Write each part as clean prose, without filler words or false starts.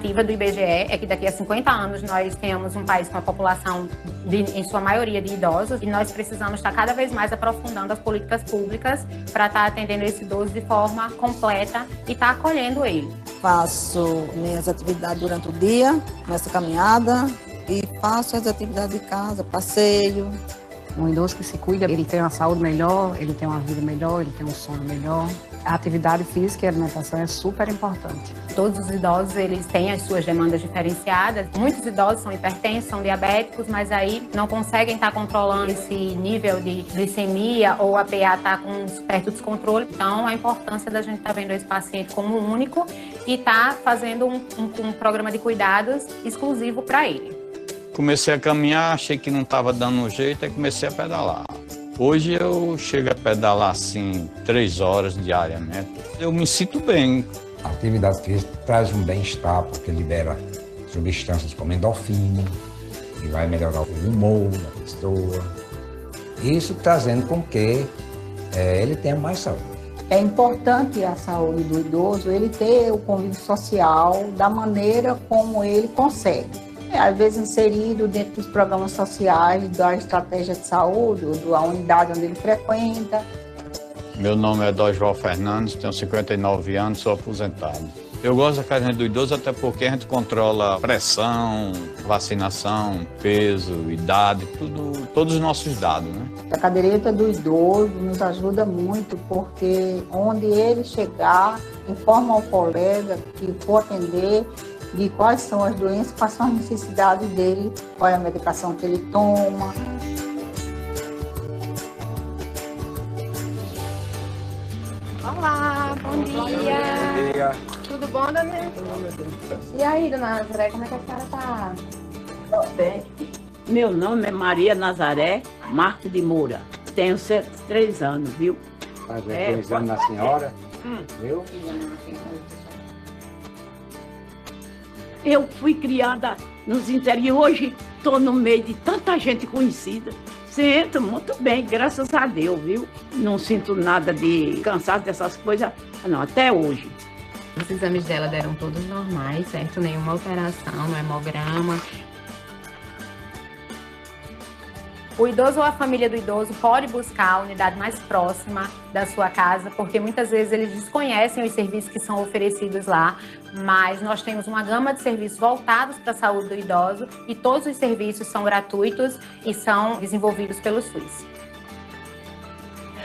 estimativa do IBGE é que daqui a 50 anos nós tenhamos um país com a população, em sua maioria, de idosos, e nós precisamos estar cada vez mais aprofundando as políticas públicas para estar atendendo esse idoso de forma completa e estar acolhendo ele. Faço minhas atividades durante o dia, nessa caminhada, e faço as atividades de casa, passeio. Um idoso que se cuida, ele tem uma saúde melhor, ele tem uma vida melhor, ele tem um sono melhor. A atividade física e a alimentação é super importante. Todos os idosos, eles têm as suas demandas diferenciadas. Muitos idosos são hipertensos, são diabéticos, mas aí não conseguem estar controlando esse nível de glicemia ou a PA está com perto do descontrole. Então, a importância da gente estar vendo esse paciente como único e estar fazendo um programa de cuidados exclusivo para ele. Comecei a caminhar, achei que não estava dando jeito, aí comecei a pedalar. Hoje eu chego a pedalar assim 3 horas diariamente. Eu me sinto bem. A atividade física traz um bem-estar, porque libera substâncias como endorfina, que vai melhorar o humor da pessoa. Isso trazendo com que ele tenha mais saúde. É importante a saúde do idoso, ele ter o convívio social da maneira como ele consegue. Às vezes inserido dentro dos programas sociais, da estratégia de saúde, ou da unidade onde ele frequenta. Meu nome é Dosval Fernandes, tenho 59 anos, sou aposentado. Eu gosto da caderneta do idoso até porque a gente controla pressão, vacinação, peso, idade, todos os nossos dados, né? A caderneta do idoso nos ajuda muito porque onde ele chegar, informa ao colega que for atender de quais são as doenças, quais são as necessidades dele, qual é a medicação que ele toma. Olá, bom dia! Bom dia! Tudo bom, dona? E aí, dona Nazaré, como é que a senhora tá? Tô bem. Meu nome é Maria Nazaré Marco de Moura. Tenho 3 anos, viu? Faz 2 anos na senhora, viu? Eu fui criada nos interiores, hoje estou no meio de tanta gente conhecida. Sinto muito bem, graças a Deus, viu? Não sinto nada de cansaço dessas coisas, não, até hoje. Os exames dela deram todos normais, certo? Nenhuma alteração no hemograma. O idoso ou a família do idoso pode buscar a unidade mais próxima da sua casa, porque muitas vezes eles desconhecem os serviços que são oferecidos lá, mas nós temos uma gama de serviços voltados para a saúde do idoso e todos os serviços são gratuitos e são desenvolvidos pelo SUS.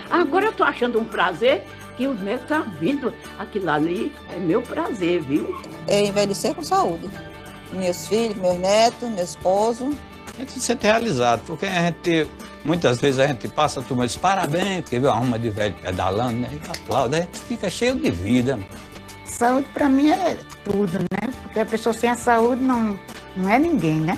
Agora eu estou achando um prazer que o neto está vindo. Aquilo ali é meu prazer, viu? É envelhecer com saúde. Meus filhos, meus netos, meu esposo. A gente se sente realizado, porque muitas vezes a gente passa a turma e diz parabéns, porque viu a alma de velho pedalando, né? E aplaude, a gente fica cheio de vida. Saúde para mim é tudo, né? Porque a pessoa sem a saúde não é ninguém, né?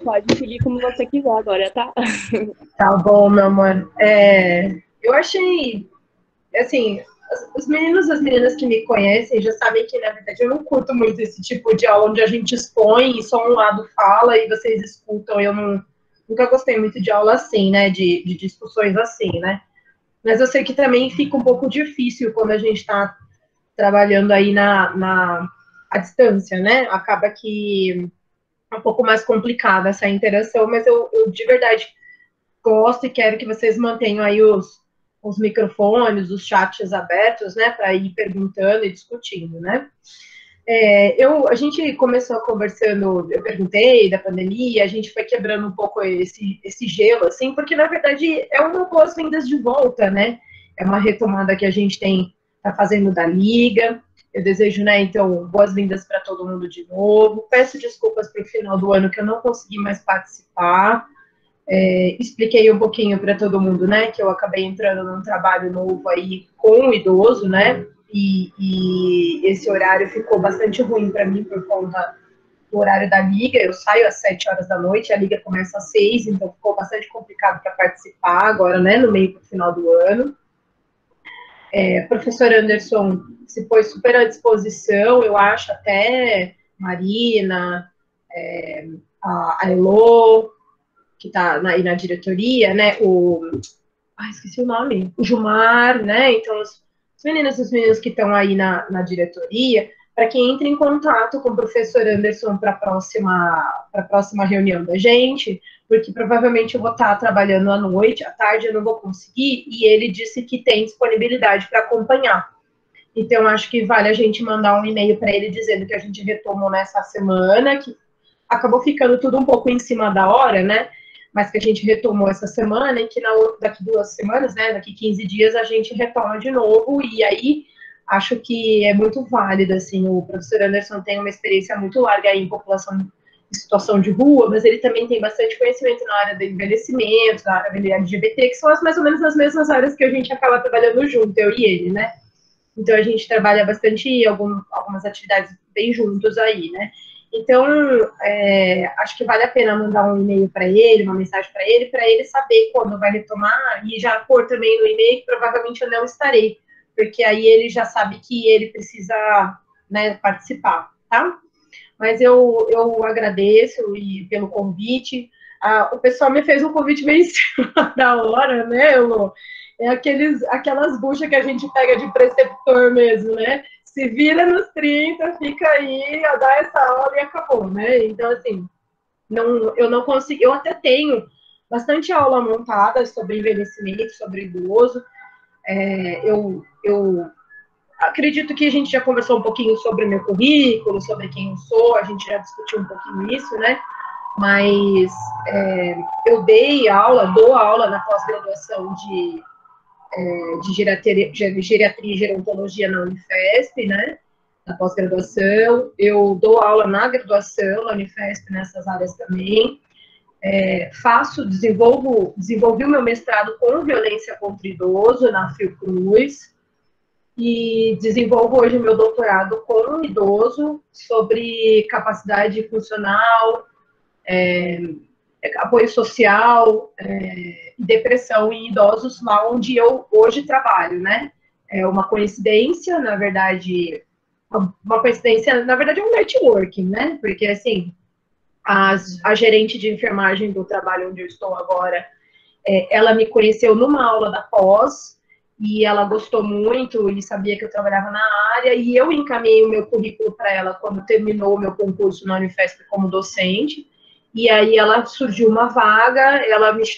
Pode seguir como você quiser agora, tá? Tá bom, meu amor. Eu achei, assim, os meninos e as meninas que me conhecem já sabem que, na verdade, eu não curto muito esse tipo de aula onde a gente expõe e só um lado fala e vocês escutam. Eu nunca gostei muito de aula assim, né, de discussões assim, né? Mas eu sei que também fica um pouco difícil quando a gente está trabalhando aí à distância, né? Acaba que é um pouco mais complicada essa interação, mas eu de verdade gosto e quero que vocês mantenham aí os microfones, os chats abertos, né, para ir perguntando e discutindo, né. A gente começou conversando, eu perguntei da pandemia, a gente foi quebrando um pouco esse gelo, assim, porque na verdade é uma boas-vindas de volta, né, é uma retomada que a gente tá fazendo da Liga. Eu desejo, né, então, boas-vindas para todo mundo de novo. Peço desculpas para o final do ano que eu não consegui mais participar, Expliquei um pouquinho para todo mundo, né, que eu acabei entrando num trabalho novo aí com o idoso, né, e esse horário ficou bastante ruim para mim por conta do horário da liga. Eu saio às 7 horas da noite, a liga começa às 6, então ficou bastante complicado para participar agora, né, no meio do final do ano. O professor Anderson se pôs super à disposição, eu acho, até Marina, a Elô, que está aí na diretoria, né, esqueci o nome, o Gilmar, né, então os meninos e os meninos que estão aí na diretoria, para que entre em contato com o professor Anderson para a próxima reunião da gente, porque provavelmente eu vou estar trabalhando à noite, à tarde eu não vou conseguir, e ele disse que tem disponibilidade para acompanhar. Então, acho que vale a gente mandar um e-mail para ele dizendo que a gente retomou nessa semana, que acabou ficando tudo um pouco em cima da hora, né? Mas que a gente retomou essa semana e que daqui 2 semanas, né? Daqui 15 dias a gente retoma de novo, e aí acho que é muito válido, assim, o professor Anderson tem uma experiência muito larga aí em população em situação de rua, mas ele também tem bastante conhecimento na área do envelhecimento, na área do LGBT, que são mais ou menos as mesmas áreas que a gente acaba trabalhando junto, eu e ele, né? Então, a gente trabalha bastante algumas atividades bem juntos aí, né? Então, acho que vale a pena mandar um e-mail para ele, uma mensagem para ele saber quando vai retomar, e já pôr também no e-mail que provavelmente eu não estarei, porque aí ele já sabe que ele precisa, né, participar, tá? Mas eu agradeço pelo convite. O pessoal me fez um convite meio em cima da hora, né, Elô? É aquelas buchas que a gente pega de preceptor mesmo, né? Se vira nos 30, fica aí, dá essa aula e acabou, né? Então, assim, eu não consigo... Eu até tenho bastante aula montada sobre envelhecimento, sobre idoso. Eu acredito que a gente já conversou um pouquinho sobre o meu currículo, sobre quem eu sou, a gente já discutiu um pouquinho isso, né? Mas eu dou aula na pós-graduação de geriatria e gerontologia na Unifesp, né? Na pós-graduação. Eu dou aula na graduação na Unifesp nessas áreas também. Desenvolvi o meu mestrado com violência contra idoso na Fiocruz, e desenvolvo hoje meu doutorado com idoso sobre capacidade funcional, apoio social, depressão em idosos, lá onde eu hoje trabalho, né? É uma coincidência, na verdade, é um networking, né? Porque, assim, a gerente de enfermagem do trabalho onde eu estou agora, ela me conheceu numa aula da pós, e ela gostou muito e sabia que eu trabalhava na área, e eu encaminhei o meu currículo para ela quando terminou o meu concurso na Unifesp como docente, e aí ela surgiu uma vaga,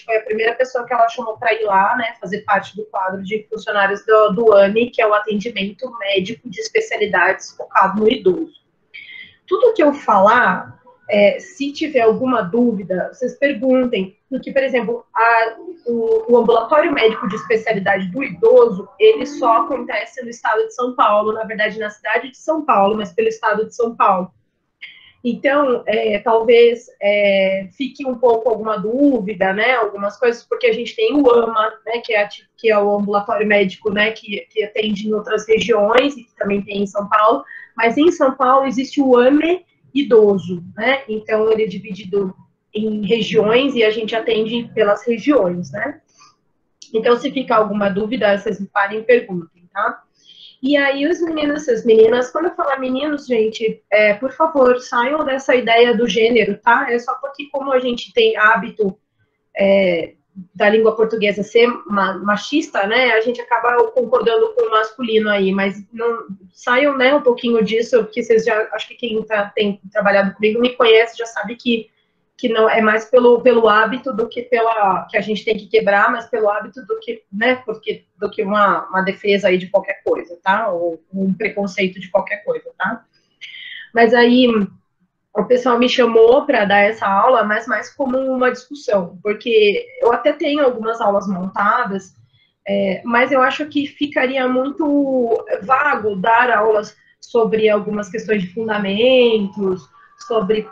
foi a primeira pessoa que ela chamou para ir lá, né, fazer parte do quadro de funcionários do AME, que é o atendimento médico de especialidades focado no idoso. Tudo que eu falar, se tiver alguma dúvida, vocês perguntem, porque, por exemplo, o ambulatório médico de especialidade do idoso, ele só acontece no estado de São Paulo, na verdade, na cidade de São Paulo, mas pelo estado de São Paulo. Então, talvez fique um pouco alguma dúvida, né, algumas coisas, porque a gente tem o AMA, né, que é o ambulatório médico, né, que atende em outras regiões, e que também tem em São Paulo, mas em São Paulo existe o AME idoso, né, então ele é dividido em regiões e a gente atende pelas regiões, né. Então, se ficar alguma dúvida, vocês me parem e perguntem, tá? E aí, os meninos e as meninas, quando eu falar meninos, gente, por favor, saiam dessa ideia do gênero, tá? É só porque, como a gente tem hábito da língua portuguesa ser machista, né, a gente acaba concordando com o masculino aí, mas não saiam, né, um pouquinho disso, porque vocês já, acho que quem tem trabalhado comigo me conhece, já sabe que não é mais pelo hábito do que que a gente tem que quebrar, mas pelo hábito do que, né, do que uma defesa aí de qualquer coisa, tá? Ou um preconceito de qualquer coisa, tá? Mas aí o pessoal me chamou para dar essa aula, mas mais como uma discussão, porque eu até tenho algumas aulas montadas, mas eu acho que ficaria muito vago dar aulas sobre algumas questões de fundamentos, sobre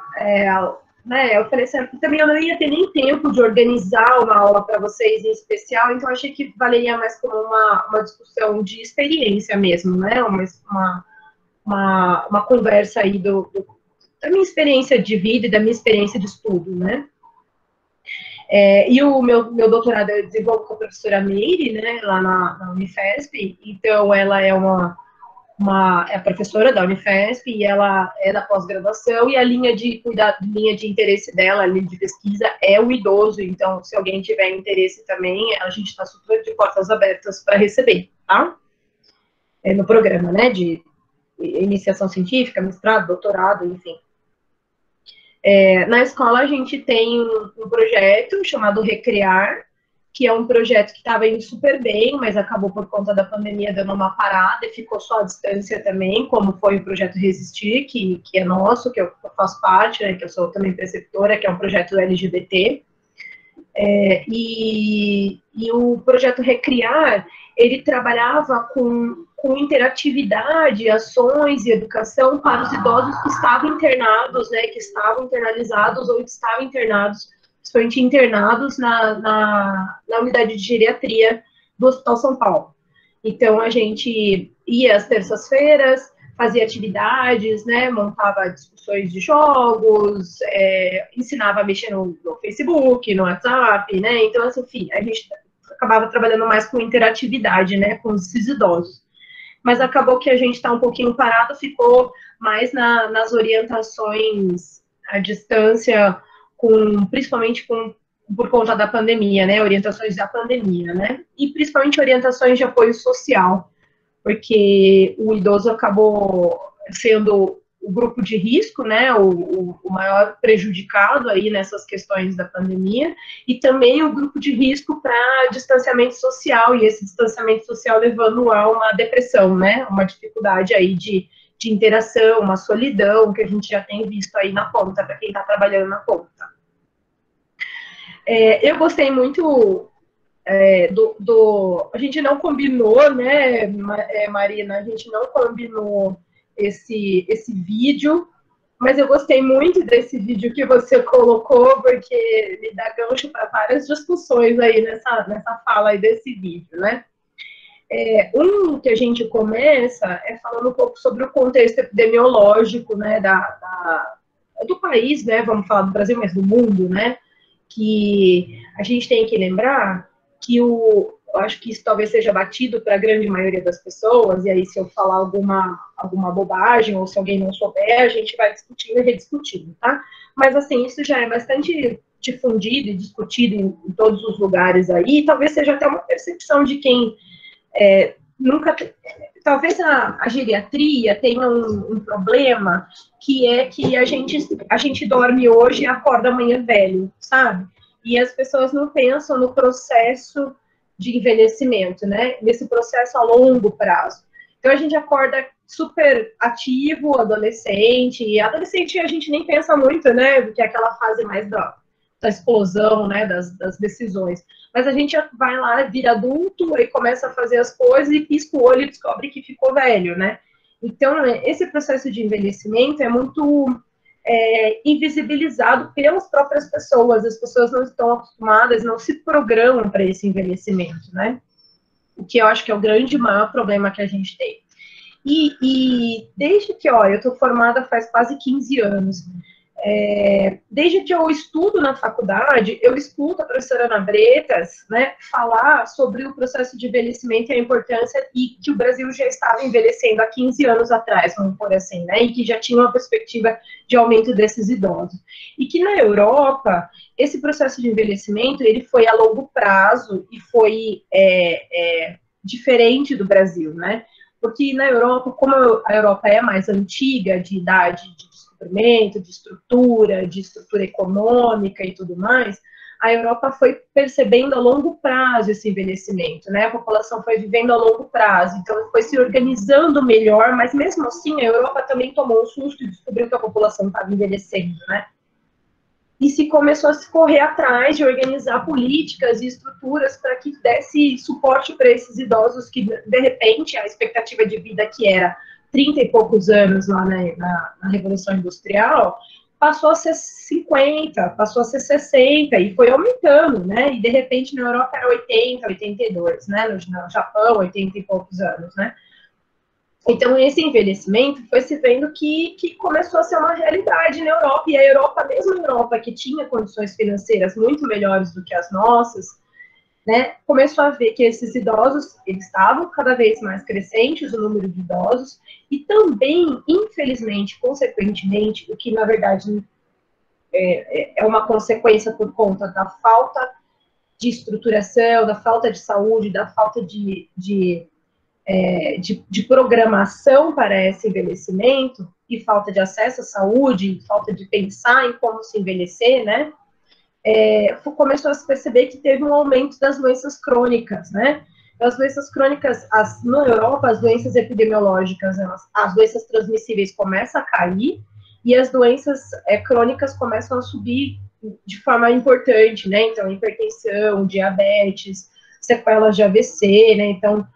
né, eu falei assim, também eu não ia ter nem tempo de organizar uma aula para vocês em especial, então achei que valeria mais como uma discussão de experiência mesmo, né, uma conversa aí da minha experiência de vida e da minha experiência de estudo, né. E o meu doutorado eu desenvolvo com a professora Meire, né, lá na Unifesp, então ela é é a professora da Unifesp e ela é da pós-graduação e a linha de interesse dela, a linha de pesquisa é o idoso, então se alguém tiver interesse também, a gente está super de portas abertas para receber, tá? No programa, né, de iniciação científica, mestrado, doutorado, enfim. Na escola a gente tem um projeto chamado Recriar, que é um projeto que estava indo super bem, mas acabou por conta da pandemia dando uma parada e ficou só à distância também, como foi o projeto Resistir, que é nosso, que eu faço parte, né, que eu sou também preceptora, que é um projeto LGBT. E o projeto Recriar, ele trabalhava com interatividade, ações e educação para os idosos que estavam internados, né, que estavam internalizados ou que estavam internados, principalmente internados na unidade de geriatria do Hospital São Paulo. Então, a gente ia às terças-feiras, fazia atividades, né, montava discussões de jogos, ensinava a mexer no Facebook, no WhatsApp, né, então, assim, enfim, a gente acabava trabalhando mais com interatividade, né, com esses idosos. Mas acabou que a gente está um pouquinho parado, ficou mais nas orientações à distância, principalmente por conta da pandemia, né, orientações da pandemia, né, e principalmente orientações de apoio social, porque o idoso acabou sendo o grupo de risco, né, o maior prejudicado aí nessas questões da pandemia, e também o grupo de risco para distanciamento social, e esse distanciamento social levando a uma depressão, né, uma dificuldade aí de interação, uma solidão, que a gente já tem visto aí na ponta, para quem está trabalhando na ponta. Eu gostei muito a gente não combinou, né, Marina, a gente não combinou esse vídeo, mas eu gostei muito desse vídeo que você colocou, porque me dá gancho para várias discussões aí nessa fala aí desse vídeo, né. Que a gente começa falando um pouco sobre o contexto epidemiológico, né, do país, né, vamos falar do Brasil, mas do mundo, né, que a gente tem que lembrar que eu acho que isso talvez seja batido para a grande maioria das pessoas, e aí se eu falar alguma bobagem, ou se alguém não souber, a gente vai discutindo e rediscutindo, tá? Mas, assim, isso já é bastante difundido e discutido em todos os lugares aí, e talvez seja até uma percepção de quem nunca... Talvez a geriatria tenha um problema, que é que a gente dorme hoje e acorda amanhã velho, sabe? E as pessoas não pensam no processo de envelhecimento, né? Nesse processo a longo prazo. Então, a gente acorda super ativo, adolescente, e adolescente a gente nem pensa muito, né? Porque é aquela fase mais da explosão, né? Das decisões. Mas a gente vai lá, vira adulto, e começa a fazer as coisas, e pisca o olho e descobre que ficou velho, né? Então, esse processo de envelhecimento é muito... invisibilizado pelas próprias pessoas, as pessoas não estão acostumadas, não se programam para esse envelhecimento, né? O que eu acho que é o grande maior problema que a gente tem. E desde que, eu estou formada faz quase 15 anos, desde que eu estudo na faculdade, eu escuto a professora Ana Bretas, né, falar sobre o processo de envelhecimento e a importância, e que o Brasil já estava envelhecendo há 15 anos atrás, vamos por assim, né, e que já tinha uma perspectiva de aumento desses idosos. E que na Europa, esse processo de envelhecimento, ele foi a longo prazo e foi diferente do Brasil, né, porque na Europa, como a Europa é mais antiga, de idade de de estrutura econômica e tudo mais, a Europa foi percebendo a longo prazo esse envelhecimento, né? A população foi vivendo a longo prazo, então foi se organizando melhor, mas mesmo assim a Europa também tomou um susto e descobriu que a população estava envelhecendo, né? E se começou a se correr atrás de organizar políticas e estruturas para que desse suporte para esses idosos que, de repente, a expectativa de vida que era 30 e poucos anos lá na Revolução Industrial, passou a ser 50, passou a ser 60, e foi aumentando, né? E de repente na Europa era 80, 82, né? No Japão, 80 e poucos anos, né? Então, esse envelhecimento foi se vendo que começou a ser uma realidade na Europa, e a Europa, mesmo a Europa que tinha condições financeiras muito melhores do que as nossas, né, começou a ver que esses idosos, eles estavam cada vez mais crescentes, o número de idosos, e também, infelizmente, consequentemente, o que na verdade é uma consequência por conta da falta de estruturação, da falta de saúde, da falta de programação para esse envelhecimento, e falta de acesso à saúde, falta de pensar em como se envelhecer, né? Começou a se perceber que teve um aumento das doenças crônicas, né? As doenças crônicas, na Europa, as doenças epidemiológicas, as doenças transmissíveis começam a cair, e as doenças crônicas começam a subir de forma importante, né? Então, hipertensão, diabetes, sequelas de AVC, né? Então,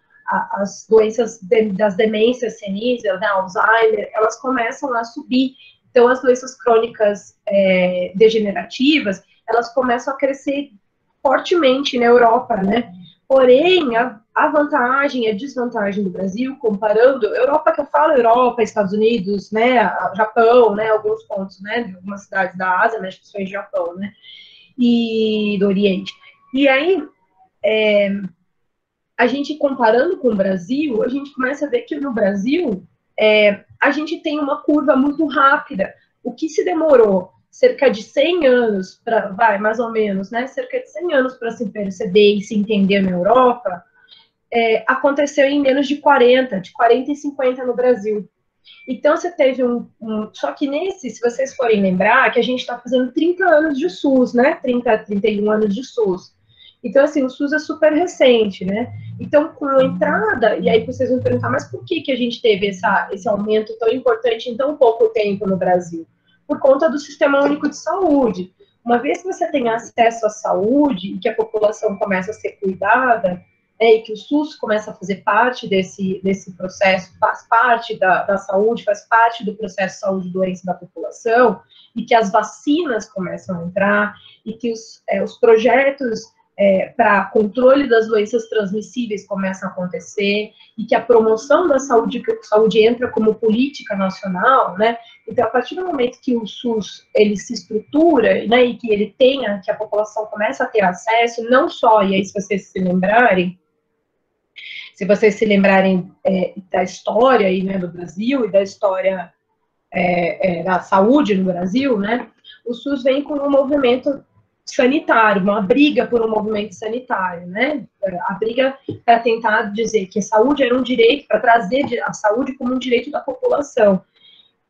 as doenças das demências senis, né, Alzheimer, elas começam a subir. Então, as doenças crônicas degenerativas, elas começam a crescer fortemente na Europa, né? Porém, a vantagem e a desvantagem do Brasil, comparando, Europa que eu falo, Europa, Estados Unidos, né, Japão, né, alguns pontos, né, de algumas cidades da Ásia, mas acho que foi Japão, né, e do Oriente. E aí, a gente comparando com o Brasil, a gente começa a ver que no Brasil, a gente tem uma curva muito rápida. O que se demorou cerca de 100 anos, mais ou menos, né, cerca de 100 anos para se perceber e se entender na Europa, aconteceu em menos de 40 e 50 no Brasil. Então, você teve só que se vocês forem lembrar, que a gente está fazendo 30 anos de SUS, né, 31 anos de SUS. Então, assim, o SUS é super recente, né? Então, com a entrada, e aí vocês vão perguntar, mas por que a gente teve esse aumento tão importante em tão pouco tempo no Brasil? Por conta do Sistema Único de Saúde. Uma vez que você tem acesso à saúde e que a população começa a ser cuidada, e que o SUS começa a fazer parte desse processo, faz parte da saúde, faz parte do processo de saúde e doença da população, e que as vacinas começam a entrar, e que os projetos para controle das doenças transmissíveis começam a acontecer, e que a promoção da saúde, que a saúde entra como política nacional, né? Então, a partir do momento que o SUS, ele se estrutura, né, e que ele tenha, que a população começa a ter acesso, não só, e aí se vocês se lembrarem da história aí, né, do Brasil, e da história da saúde no Brasil, né, o SUS vem com um movimento sanitário, uma briga por um movimento sanitário, né? A briga para tentar dizer que a saúde era um direito, para trazer a saúde como um direito da população.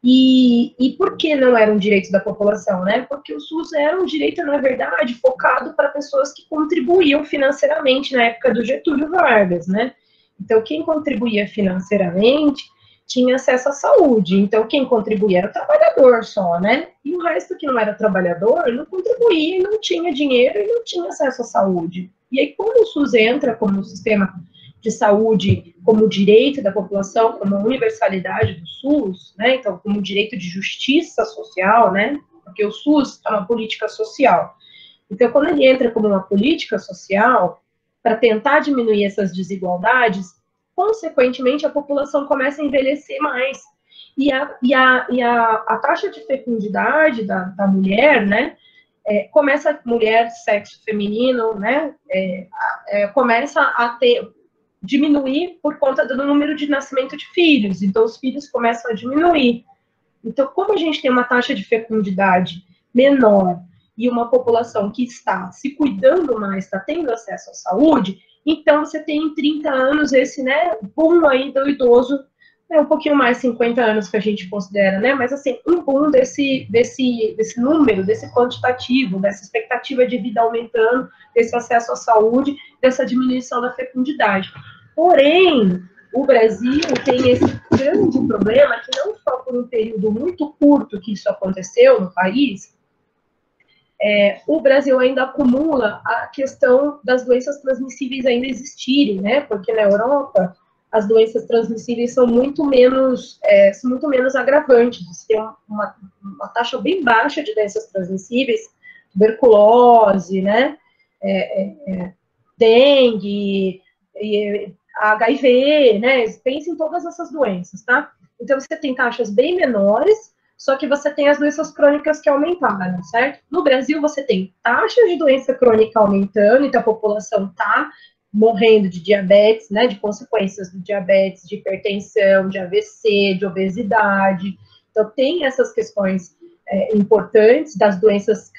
E por que não era um direito da população, né? Porque o SUS era um direito, na verdade, focado para pessoas que contribuíam financeiramente na época do Getúlio Vargas, né? Então, quem contribuía financeiramente tinha acesso à saúde. Então, quem contribuía era o trabalhador só, né? E o resto que não era trabalhador não contribuía, não tinha dinheiro e não tinha acesso à saúde. E aí, quando o SUS entra como um sistema de saúde, como direito da população, como universalidade do SUS, né? Então, como direito de justiça social, né? Porque o SUS é uma política social. Então, quando ele entra como uma política social, para tentar diminuir essas desigualdades, consequentemente, a população começa a envelhecer mais. E a taxa de fecundidade da mulher, né, mulher, sexo feminino, né, começa a diminuir por conta do número de nascimento de filhos. Então, os filhos começam a diminuir. Então, como a gente tem uma taxa de fecundidade menor e uma população que está se cuidando mais, está tendo acesso à saúde, então você tem em 30 anos esse, né, boom aí do idoso, um pouquinho mais, 50 anos que a gente considera, né, mas assim, um boom desse número, desse quantitativo, dessa expectativa de vida aumentando, desse acesso à saúde, dessa diminuição da fecundidade. Porém, o Brasil tem esse grande problema que não só por um período muito curto que isso aconteceu no país, o Brasil ainda acumula a questão das doenças transmissíveis ainda existirem, né? Porque na Europa as doenças transmissíveis são muito menos agravantes. Você tem uma taxa bem baixa de doenças transmissíveis, tuberculose, né, dengue, HIV, né, pense em todas essas doenças, tá? Então, você tem taxas bem menores, só que você tem as doenças crônicas que aumentaram, certo? No Brasil, você tem taxas de doença crônica aumentando, então a população está morrendo de diabetes, né, de consequências do diabetes, de hipertensão, de AVC, de obesidade. Então, tem essas questões importantes das doenças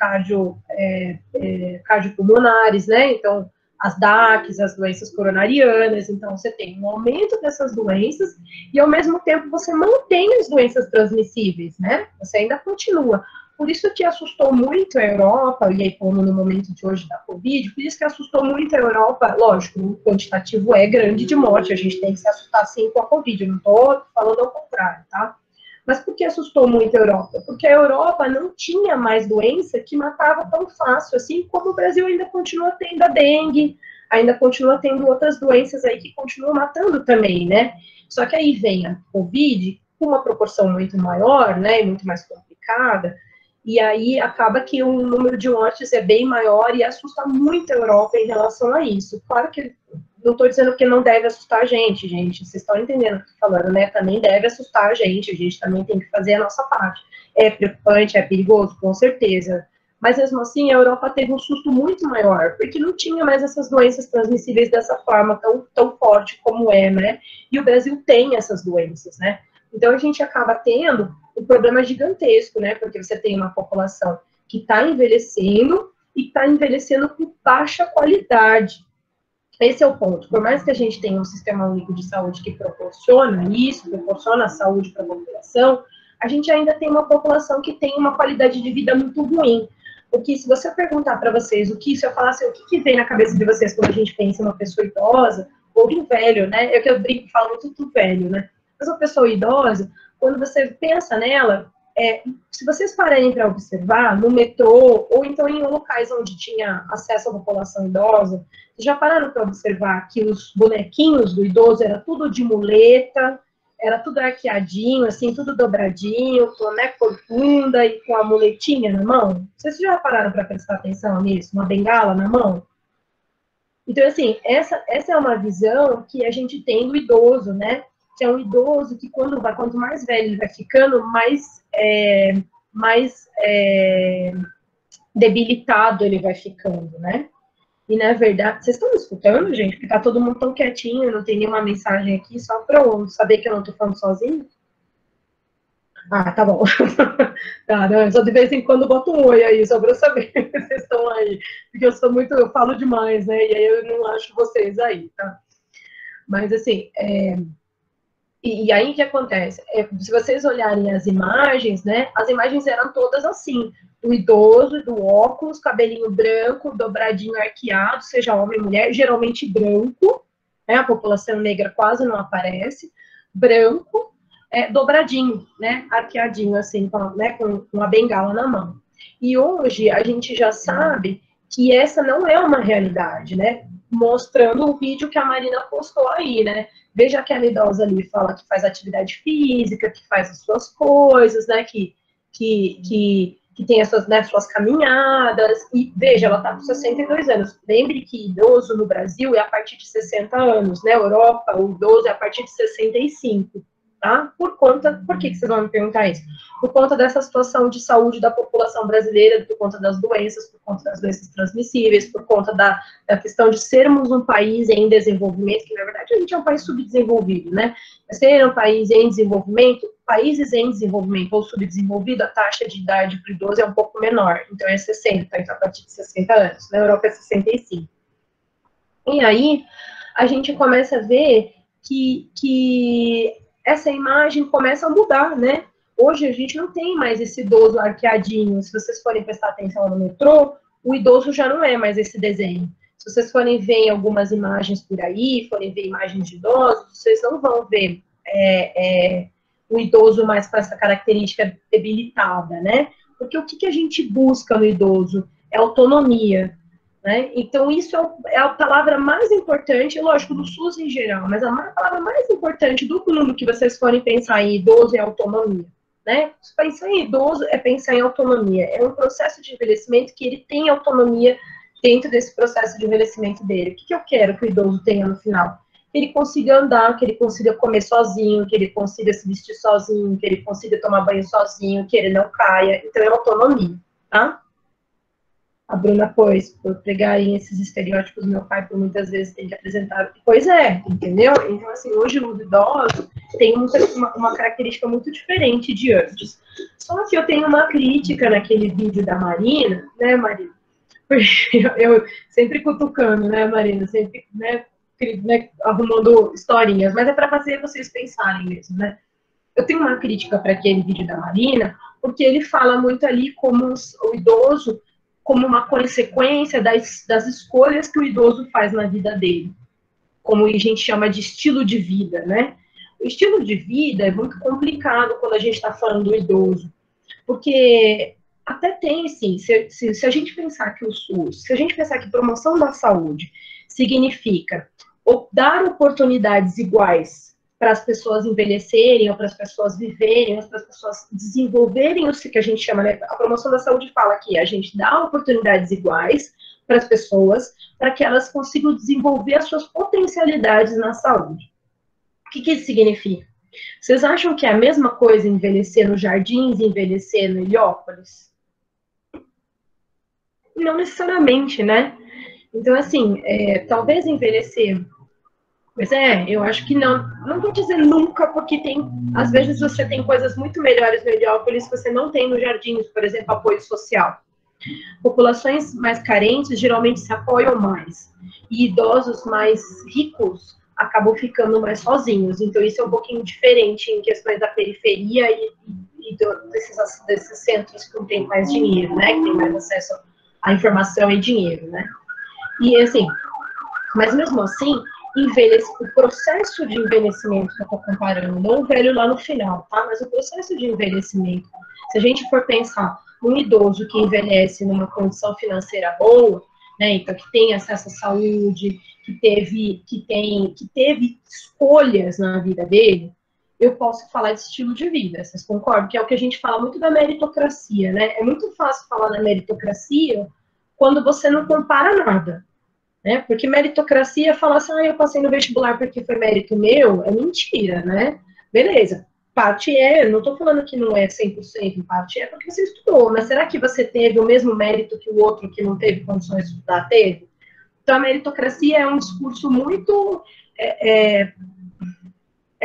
cardiopulmonares, né, então, as DACs, as doenças coronarianas. Então, você tem um aumento dessas doenças e, ao mesmo tempo, você mantém as doenças transmissíveis, né? Você ainda continua. Por isso que assustou muito a Europa, e aí, como no momento de hoje da Covid, por isso que assustou muito a Europa. Lógico, o quantitativo é grande de morte, a gente tem que se assustar sim com a Covid, eu não estou falando ao contrário, tá? Mas por que assustou muito a Europa? Porque a Europa não tinha mais doença que matava tão fácil, assim como o Brasil ainda continua tendo a dengue, ainda continua tendo outras doenças aí que continuam matando também, né? Só que aí vem a Covid com uma proporção muito maior, né, e muito mais complicada, e aí acaba que o número de mortes é bem maior e assusta muito a Europa em relação a isso. Claro que não estou dizendo que não deve assustar a gente, vocês estão entendendo o que eu estou falando, né? Também deve assustar a gente também tem que fazer a nossa parte. É preocupante, é perigoso, com certeza. Mas mesmo assim, a Europa teve um susto muito maior, porque não tinha mais essas doenças transmissíveis dessa forma tão forte como é, né? E o Brasil tem essas doenças, né? Então a gente acaba tendo um problema gigantesco, né? Porque você tem uma população que está envelhecendo e está envelhecendo com baixa qualidade. Esse é o ponto. Por mais que a gente tenha um sistema único de saúde que proporciona isso, proporciona a saúde para a população, a gente ainda tem uma população que tem uma qualidade de vida muito ruim. Porque se você perguntar para vocês se eu falasse o que vem na cabeça de vocês quando a gente pensa em uma pessoa idosa, ou em velho, né? Eu brinco, falo muito do velho, né? Mas uma pessoa idosa, quando você pensa nela, se vocês pararem para observar, no metrô, ou então em locais onde tinha acesso à população idosa, já pararam para observar que os bonequinhos do idoso era tudo de muleta, era tudo arqueadinho, assim, tudo dobradinho, com a corcunda e com a muletinha na mão? Vocês já pararam para prestar atenção nisso? Uma bengala na mão? Então, assim, essa é uma visão que a gente tem do idoso, né? Que é um idoso que quanto mais velho ele vai ficando, mais debilitado ele vai ficando, né? E, na verdade, vocês estão me escutando, gente? Porque tá todo mundo tão quietinho, não tem nenhuma mensagem aqui, só para eu saber que eu não tô falando sozinho. Ah, tá bom. Tá, não, só de vez em quando eu boto um oi aí, só para eu saber que vocês estão aí. Porque eu falo demais, né? E aí eu não acho vocês aí, tá? Mas, assim, e aí o que acontece? Se vocês olharem as imagens, né? As imagens eram todas assim. O idoso, do óculos, cabelinho branco, dobradinho arqueado, seja homem ou mulher, geralmente branco, né? A população negra quase não aparece. Branco, dobradinho, né? Arqueadinho, assim, com a bengala na mão. E hoje a gente já sabe que essa não é uma realidade, né? Mostrando o vídeo que a Marina postou aí, né? Veja aquela idosa ali, fala que faz atividade física, que faz as suas coisas, né? Que tem as suas, né, suas caminhadas. E veja, ela está com 62 anos. Lembre que idoso no Brasil é a partir de 60 anos, né? Europa, o idoso é a partir de 65. Tá? Por que vocês vão me perguntar isso? Por conta dessa situação de saúde da população brasileira, por conta das doenças, por conta das doenças transmissíveis, por conta da questão de sermos um país em desenvolvimento, que na verdade a gente é um país subdesenvolvido, né? Ser um país em desenvolvimento, países em desenvolvimento ou subdesenvolvido, a taxa de idade para o idoso é um pouco menor, então é 60, então a partir de 60 anos, na Europa é 65. E aí, a gente começa a ver que essa imagem começa a mudar, né? Hoje a gente não tem mais esse idoso arqueadinho. Se vocês forem prestar atenção no metrô, o idoso já não é mais esse desenho. Se vocês forem ver em algumas imagens por aí, forem ver imagens de idosos, vocês não vão ver o idoso mais com essa característica debilitada, né? Porque o que a gente busca no idoso? É autonomia. né? Então, isso é a palavra mais importante, lógico, do SUS em geral, mas a palavra mais importante do mundo que vocês forem pensar em idoso é autonomia, né? Pensar em idoso é pensar em autonomia. É um processo de envelhecimento que ele tem autonomia dentro desse processo de envelhecimento dele. O que eu quero que o idoso tenha no final? Que ele consiga andar, que ele consiga comer sozinho, que ele consiga se vestir sozinho, que ele consiga tomar banho sozinho, que ele não caia. Então, é autonomia, tá? A Bruna pôs, por pegarem esses estereótipos, meu pai, por muitas vezes, tem que apresentar. Pois é, entendeu? Então, assim, hoje o idoso tem uma característica muito diferente de antes. Só que eu tenho uma crítica naquele vídeo da Marina, né, Marina? Eu sempre cutucando, né, Marina? Sempre, né, arrumando historinhas, mas é para fazer vocês pensarem mesmo, né? Eu tenho uma crítica para aquele vídeo da Marina, porque ele fala muito ali como o idoso, como uma consequência das escolhas que o idoso faz na vida dele, como a gente chama de estilo de vida, né? O estilo de vida é muito complicado quando a gente está falando do idoso, porque até tem, sim, se a gente pensar que o SUS, se a gente pensar que promoção da saúde significa dar oportunidades iguais para as pessoas envelhecerem, ou para as pessoas viverem, ou para as pessoas desenvolverem o que a gente chama, né? A promoção da saúde fala que a gente dá oportunidades iguais para as pessoas, para que elas consigam desenvolver as suas potencialidades na saúde. O que isso significa? Vocês acham que é a mesma coisa envelhecer nos Jardins e envelhecer no Heliópolis? Não necessariamente, né? Então, assim, talvez envelhecer... Pois é, eu acho que não. Não vou dizer nunca, porque às vezes você tem coisas muito melhores no Heliópolis que você não tem nos Jardins, por exemplo, apoio social. Populações mais carentes geralmente se apoiam mais. E idosos mais ricos acabam ficando mais sozinhos. Então, isso é um pouquinho diferente em questões da periferia e desses centros que têm mais dinheiro, né? Que tem mais acesso à informação e dinheiro, né? E, assim, mas mesmo assim, o processo de envelhecimento que eu estou comparando, não o velho lá no final, tá? Mas o processo de envelhecimento, se a gente for pensar num idoso que envelhece numa condição financeira boa, né, então que tem acesso à saúde, que teve escolhas na vida dele, eu posso falar de estilo de vida, vocês concordam? Que é o que a gente fala muito da meritocracia, né? É muito fácil falar da meritocracia quando você não compara nada. Né? Porque meritocracia, falar assim, eu passei no vestibular porque foi mérito meu, é mentira, né? Beleza, parte não estou falando que não é 100%, parte porque você estudou, mas será que você teve o mesmo mérito que o outro que não teve condições de estudar teve? Então, a meritocracia é um discurso muito...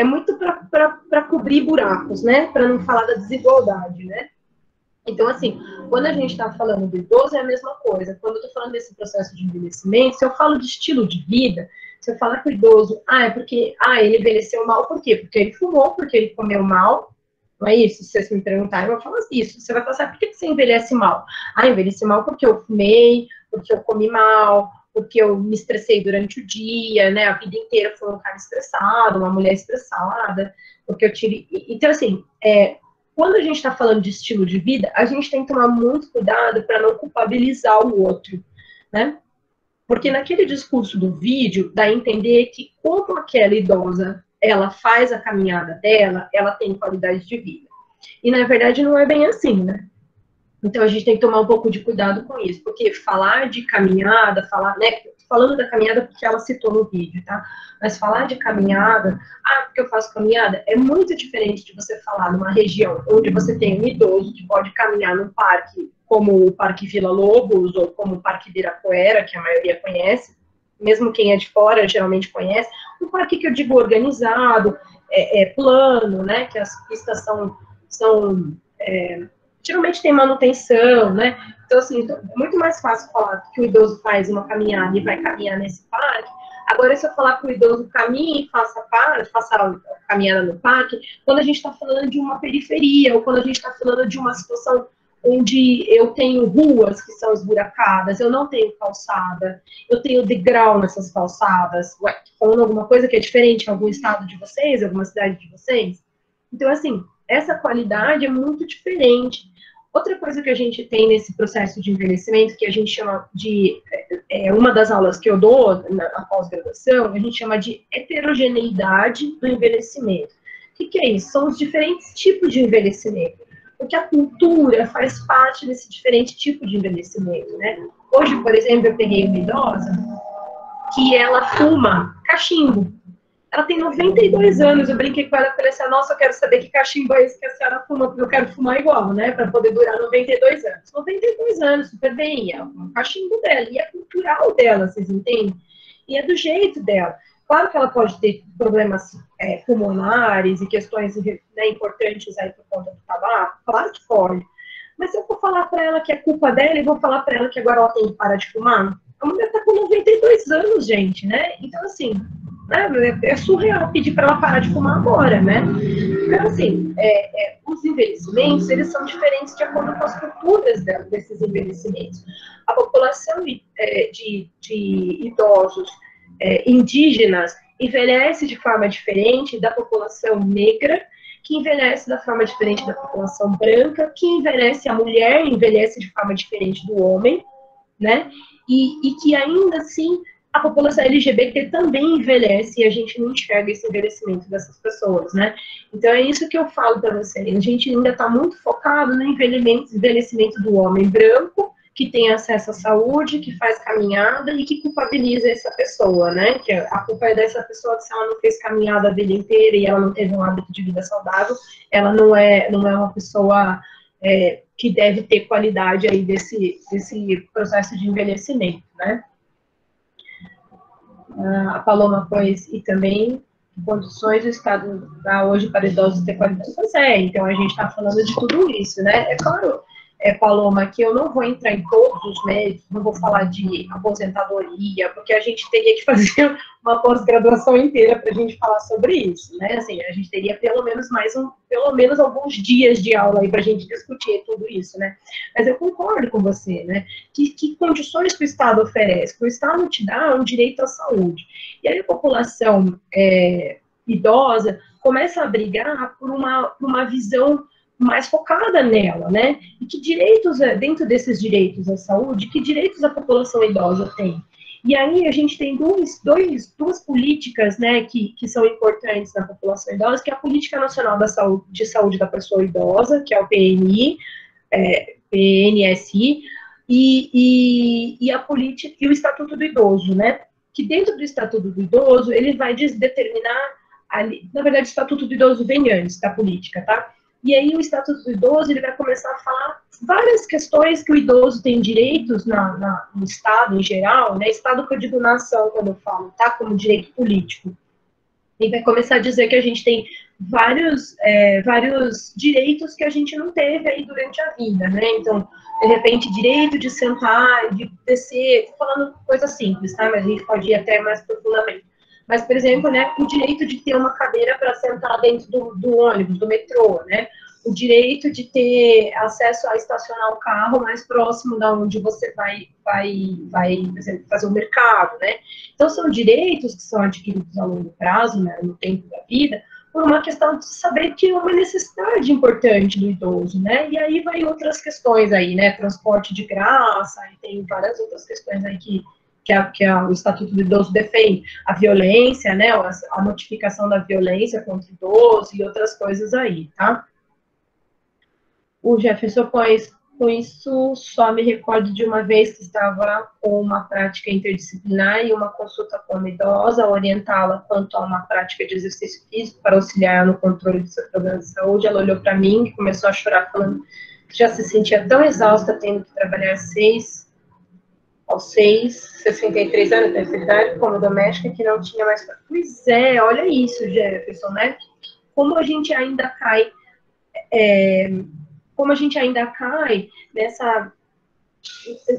muito para cobrir buracos, né? Para não falar da desigualdade, né? Então, assim, quando a gente está falando do idoso, é a mesma coisa. Quando eu estou falando desse processo de envelhecimento, se eu falo de estilo de vida, se eu falar que o idoso, é porque, ele envelheceu mal, por quê? Porque ele fumou, porque ele comeu mal, não é isso? Se vocês me perguntarem, eu vou falar isso. Você vai falar, por que você envelhece mal? Envelheci mal porque eu fumei, porque eu comi mal, porque eu me estressei durante o dia, né? A vida inteira fui um cara estressado, uma mulher estressada, porque eu tive... Então, assim, quando a gente está falando de estilo de vida, a gente tem que tomar muito cuidado para não culpabilizar o outro, né? Porque naquele discurso do vídeo, dá a entender que como aquela idosa, ela faz a caminhada dela, ela tem qualidade de vida. E, na verdade, não é bem assim, né? Então, a gente tem que tomar um pouco de cuidado com isso, porque falar de caminhada, né? Falando da caminhada porque ela citou no vídeo, tá? Mas falar de caminhada, porque eu faço caminhada, é muito diferente de você falar numa região onde você tem um idoso que pode caminhar num parque, como o Parque Vila Lobos, ou como o Parque Ibirapuera, que a maioria conhece, mesmo quem é de fora geralmente conhece, um parque que eu digo organizado, plano, né? Que as pistas geralmente tem manutenção, né? Então, assim, é muito mais fácil falar que o idoso faz uma caminhada e vai caminhar nesse parque. Agora, se eu falar que o idoso caminhe e faça a caminhada no parque, quando a gente está falando de uma periferia, ou quando a gente está falando de uma situação onde eu tenho ruas que são esburacadas, eu não tenho calçada, eu tenho degrau nessas calçadas, falando alguma coisa que é diferente em algum estado de vocês, alguma cidade de vocês. Então, assim, essa qualidade é muito diferente. Outra coisa que a gente tem nesse processo de envelhecimento, que a gente chama de, uma das aulas que eu dou na pós-graduação, a gente chama de heterogeneidade do envelhecimento. O que é isso? São os diferentes tipos de envelhecimento. Porque a cultura faz parte desse diferente tipo de envelhecimento, né? Hoje, por exemplo, eu peguei uma idosa que ela fuma cachimbo. Ela tem 92 anos, eu brinquei com ela e falei assim, nossa, eu quero saber que cachimbo é esse que a senhora fuma, porque eu quero fumar igual, né, para poder durar 92 anos. 92 anos, super bem, é um cachimbo dela, e é cultural dela, vocês entendem? E é do jeito dela. Claro que ela pode ter problemas pulmonares e questões, né, importantes aí por conta do tabaco, claro que pode. Mas se eu for falar para ela que é culpa dela e vou falar para ela que agora ela tem que parar de fumar, a mulher tá com 92 anos, gente, né? Então, assim, é surreal pedir para ela parar de fumar agora, né? Então, assim, os envelhecimentos, eles são diferentes de acordo com as culturas desses envelhecimentos. A população de idosos indígenas envelhece de forma diferente da população negra, que envelhece da forma diferente da população branca, que envelhece, a mulher envelhece de forma diferente do homem, né? E que ainda assim a população LGBT também envelhece e a gente não enxerga esse envelhecimento dessas pessoas, né? Então é isso que eu falo para vocês. A gente ainda está muito focado no envelhecimento do homem branco, que tem acesso à saúde, que faz caminhada e que culpabiliza essa pessoa, né? Que a culpa é dessa pessoa que se ela não fez caminhada a vida inteira e ela não teve um hábito de vida saudável, ela não é uma pessoa que deve ter qualidade aí desse processo de envelhecimento, né? A Paloma pôs, e também condições do Estado hoje para idosos ter qualidade. Pois então a gente está falando de tudo isso, né? É claro, Paloma, que eu não vou entrar em todos os méritos, não vou falar de aposentadoria, porque a gente teria que fazer uma pós-graduação inteira para a gente falar sobre isso, né? Assim, a gente teria pelo menos alguns dias de aula aí para a gente discutir tudo isso, né? Mas eu concordo com você, né? Que condições que o Estado oferece? Que o Estado te dá um direito à saúde. E aí a população idosa começa a brigar por uma visão mais focada nela, né? E que direitos, dentro desses direitos à saúde, que direitos a população idosa tem? E aí a gente tem duas políticas, né, que são importantes na população idosa, que é a Política Nacional de Saúde da Pessoa Idosa, que é o PNI, PNSI, e a política e o Estatuto do Idoso, né? Que dentro do Estatuto do Idoso ele vai determinar, na verdade, o Estatuto do Idoso vem antes da política, tá? E aí o Estatuto do Idoso ele vai começar a falar várias questões que o idoso tem direitos no Estado em geral, né? Estado que eu digo nação quando eu falo, tá? Como direito político. E vai começar a dizer que a gente tem vários direitos que a gente não teve aí durante a vida, né? Então, de repente, direito de sentar, de descer, tô falando coisa simples, tá? Mas a gente pode ir até mais profundamente. Mas, por exemplo, né, o direito de ter uma cadeira para sentar dentro do ônibus, do metrô, né? O direito de ter acesso a estacionar o carro mais próximo da onde você vai, por exemplo, fazer o mercado, né? Então, são direitos que são adquiridos a longo prazo, né, no tempo da vida, por uma questão de saber que é uma necessidade importante do idoso, né? E aí vai outras questões aí, né? Transporte de graça, e tem várias outras questões aí que o Estatuto do Idoso defende, a violência, né, a notificação da violência contra o idoso e outras coisas aí, tá? O Jefferson com isso, só me recordo de uma vez que estava com uma prática interdisciplinar e uma consulta com uma idosa, orientá-la quanto a uma prática de exercício físico para auxiliar no controle do seu problema de saúde. Ela olhou para mim e começou a chorar, falando que já se sentia tão exausta, tendo que trabalhar aos 63 anos da idade, como doméstica, que não tinha mais... Pois é, olha isso, Jefferson, né? Como a gente ainda cai...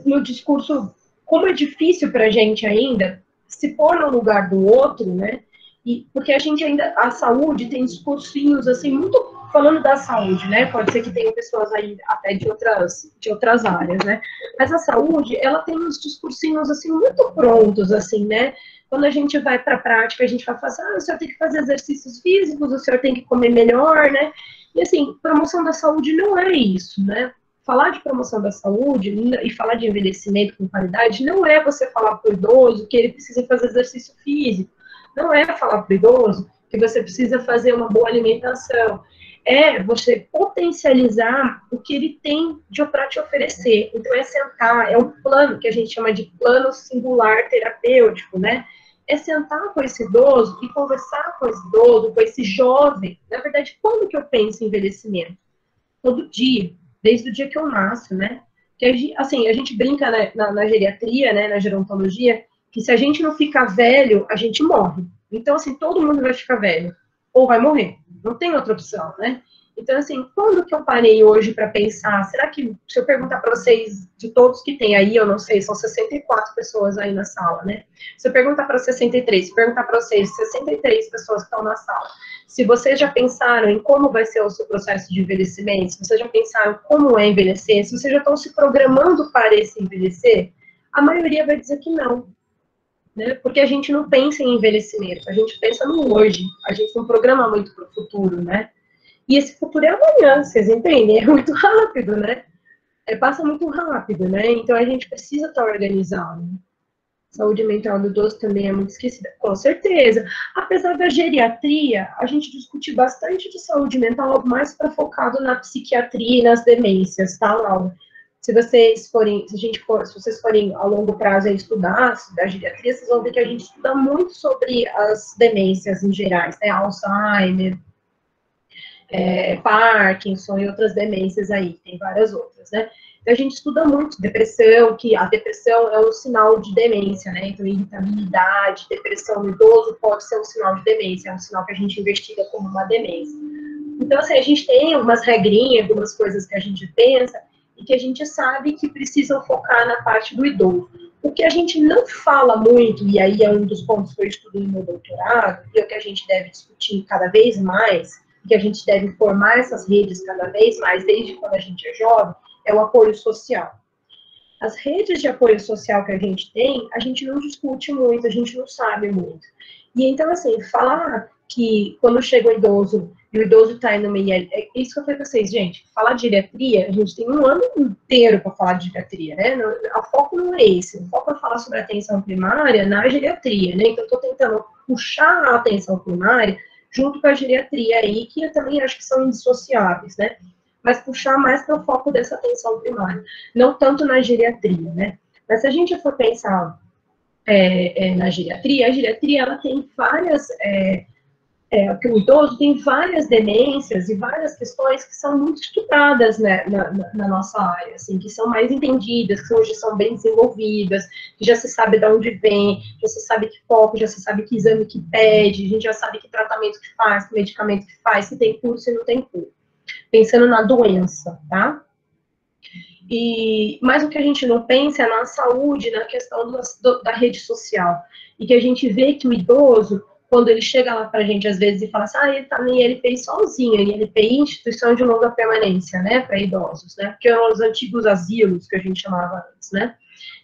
no discurso, como é difícil para a gente ainda se pôr no lugar do outro, né? E porque a saúde tem discursinhos, assim, muito falando da saúde, né? Pode ser que tenha pessoas aí até de outras áreas, né? Mas a saúde, ela tem uns discursinhos, assim, muito prontos, assim, né? Quando a gente vai para a prática, a gente vai falar, o senhor tem que fazer exercícios físicos, o senhor tem que comer melhor, né? E, assim, promoção da saúde não é isso, né? falar de promoção da saúde e falar de envelhecimento com qualidade não é você falar para o idoso que ele precisa fazer exercício físico, não é falar para o idoso que você precisa fazer uma boa alimentação, é você potencializar o que ele tem para te oferecer. Então, é sentar, é um plano que a gente chama de plano singular terapêutico, né? É sentar com esse idoso e conversar com esse idoso, com esse jovem. Na verdade, quando que eu penso em envelhecimento? Todo dia, desde o dia que eu nasço, né? Que assim, a gente brinca na geriatria, né, na gerontologia, que se a gente não ficar velho, a gente morre. Então, assim, todo mundo vai ficar velho ou vai morrer. Não tem outra opção, né? Então, assim, quando que eu parei hoje para pensar, será que, se eu perguntar para vocês, de todos que tem aí, eu não sei, são 64 pessoas aí na sala, né? Se eu perguntar para 63, se eu perguntar para vocês, 63 pessoas que estão na sala, se vocês já pensaram em como vai ser o seu processo de envelhecimento, se vocês já pensaram como é envelhecer, se vocês já estão se programando para esse envelhecer, a maioria vai dizer que não. Né? Porque a gente não pensa em envelhecimento, a gente pensa no hoje, a gente não programa muito para o futuro, né? E esse futuro é amanhã, vocês entendem? É muito rápido, né? Passa muito rápido, né? Então a gente precisa estar organizado. Saúde mental do idoso também é muito esquecida, com certeza. Apesar da geriatria, a gente discute bastante de saúde mental, mais para focado na psiquiatria e nas demências, tá, Laura? Se vocês forem a longo prazo a estudar a geriatria, vocês vão ver que a gente estuda muito sobre as demências em gerais, né? Alzheimer, Parkinson e outras demências aí, tem várias outras, né? Então a gente estuda muito depressão, que a depressão é um sinal de demência, né? Então irritabilidade, depressão no idoso pode ser um sinal de demência, é um sinal que a gente investiga como uma demência. Então, assim, a gente tem umas regrinhas, algumas coisas que a gente pensa, e que a gente sabe que precisam focar na parte do idoso. O que a gente não fala muito, e aí é um dos pontos que eu estudo no meu doutorado, e é o que a gente deve discutir cada vez mais, que a gente deve formar essas redes cada vez mais, desde quando a gente é jovem, é o apoio social. As redes de apoio social que a gente tem, a gente não discute muito, a gente não sabe muito. E então, assim, falar que quando chega o idoso, e o idoso está indo numa IL, é isso que eu falei para vocês, gente, falar de geriatria, a gente tem um ano inteiro para falar de geriatria, né? O foco não é esse, o foco é falar sobre a atenção primária na geriatria, né? Então, eu estou tentando puxar a atenção primária junto com a geriatria aí, que eu também acho que são indissociáveis, né? Mas puxar mais para o foco dessa atenção primária, não tanto na geriatria, né? Mas se a gente for pensar na geriatria, a geriatria, ela tem várias... que o idoso tem várias demências e várias questões que são muito estudadas, né, na nossa área, assim, que são mais entendidas, que hoje são bem desenvolvidas, que já se sabe de onde vem, já se sabe que foco, já se sabe que exame que pede, a gente já sabe que tratamento que faz, que medicamento que faz, se tem cura, se não tem cura. Pensando na doença, tá? Mas o que a gente não pensa é na saúde, na questão da rede social. E que a gente vê que o idoso, quando ele chega lá pra gente, às vezes, e fala assim, ele tá em ILPI sozinho, em ILPI, Instituição de Longa Permanência, né, para idosos, né, que eram os antigos asilos que a gente chamava antes, né.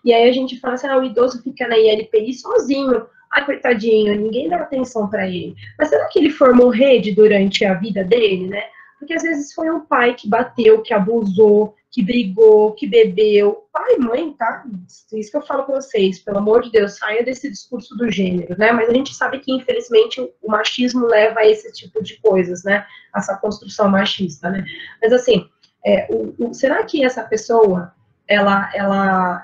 E aí a gente fala assim, o idoso fica na ILPI sozinho, coitadinho, ninguém dá atenção para ele. Mas será que ele formou rede durante a vida dele, né? Porque às vezes foi um pai que bateu, que abusou, que brigou, que bebeu. Pai e mãe, tá? Isso que eu falo pra vocês, pelo amor de Deus, saia desse discurso do gênero, né? Mas a gente sabe que, infelizmente, o machismo leva a esse tipo de coisas, né? Essa construção machista, né? Mas assim, será que essa pessoa, ela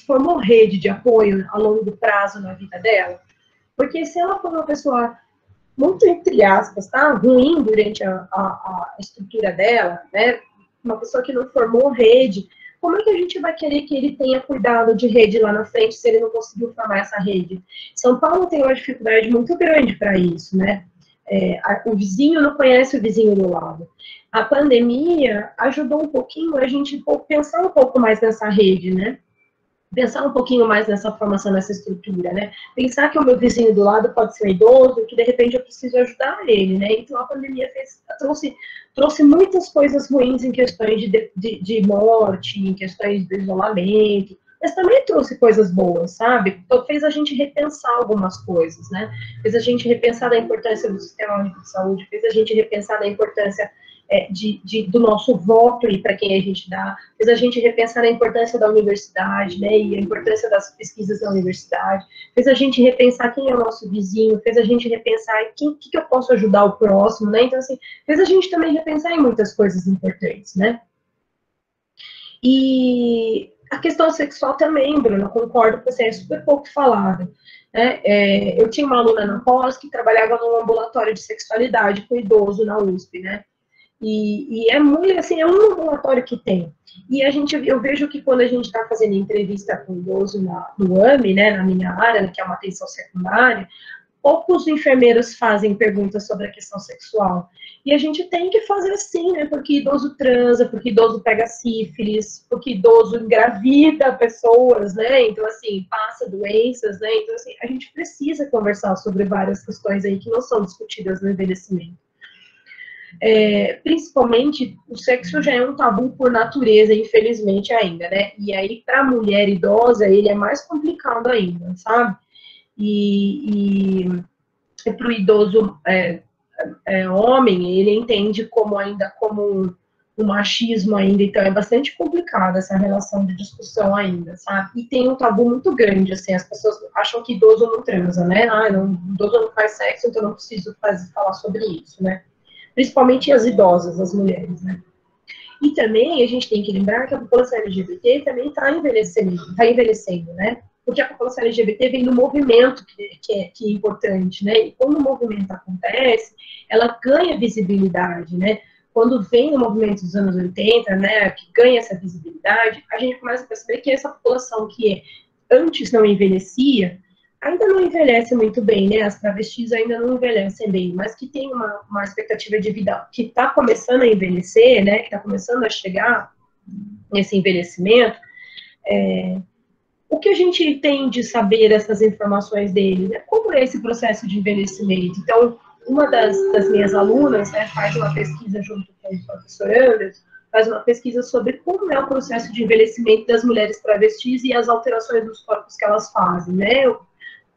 formou rede de apoio a longo prazo na vida dela? Porque se ela for uma pessoa muito, entre aspas, tá? Ruim durante a estrutura dela, né? Uma pessoa que não formou rede, como é que a gente vai querer que ele tenha cuidado de rede lá na frente se ele não conseguiu formar essa rede? São Paulo tem uma dificuldade muito grande para isso, né? O vizinho não conhece o vizinho do lado. A pandemia ajudou um pouquinho a gente pensar um pouco mais nessa rede, né? Pensar um pouquinho mais nessa formação, nessa estrutura, né? Pensar que o meu vizinho do lado pode ser um idoso, que de repente eu preciso ajudar ele, né? Então a pandemia trouxe muitas coisas ruins em questões de morte, em questões de isolamento, mas também trouxe coisas boas, sabe? Então fez a gente repensar algumas coisas, né? Fez a gente repensar da importância do sistema único de saúde, fez a gente repensar da importância do nosso voto e para quem a gente dá, fez a gente repensar a importância da universidade, né, e a importância das pesquisas da universidade, fez a gente repensar quem é o nosso vizinho, fez a gente repensar que eu posso ajudar o próximo, né, então assim, fez a gente também repensar em muitas coisas importantes, né. E a questão sexual também, Bruna, concordo com você, é super pouco falada. Né? Eu tinha uma aluna na pós que trabalhava num ambulatório de sexualidade com idoso na USP, né? E é muito, assim, é um ambulatório que tem. E eu vejo que quando a gente está fazendo entrevista com idoso no AME, né, na minha área, que é uma atenção secundária, poucos enfermeiros fazem perguntas sobre a questão sexual. E a gente tem que fazer assim, né? Porque idoso transa, porque idoso pega sífilis, porque idoso engravida pessoas, né? Então, assim, passa doenças, né? Então, assim, a gente precisa conversar sobre várias questões aí que não são discutidas no envelhecimento. Principalmente, o sexo já é um tabu por natureza, infelizmente, ainda, né? E aí, para a mulher idosa, ele é mais complicado ainda, sabe? E para o idoso homem, ele entende como um machismo ainda, então é bastante complicada essa relação de discussão ainda, sabe? E tem um tabu muito grande, assim, as pessoas acham que idoso não transa, né? Idoso não faz sexo, então não preciso falar sobre isso, né? Principalmente as idosas, as mulheres, né? E também a gente tem que lembrar que a população LGBT também está envelhecendo, né? Porque a população LGBT vem do movimento que é importante, né? E quando o movimento acontece, ela ganha visibilidade, né? Quando vem o movimento dos anos 80, né, que ganha essa visibilidade, a gente começa a perceber que essa população que antes não envelhecia, ainda não envelhece muito bem, né? As travestis ainda não envelhecem bem, mas que tem uma expectativa de vida que está começando a envelhecer, né? Que está começando a chegar nesse envelhecimento. O que a gente tem de saber essas informações dele, né? Como é esse processo de envelhecimento? Então, uma das minhas alunas, né, faz uma pesquisa junto com o professor Anderson, faz uma pesquisa sobre como é o processo de envelhecimento das mulheres travestis e as alterações dos corpos que elas fazem, né? O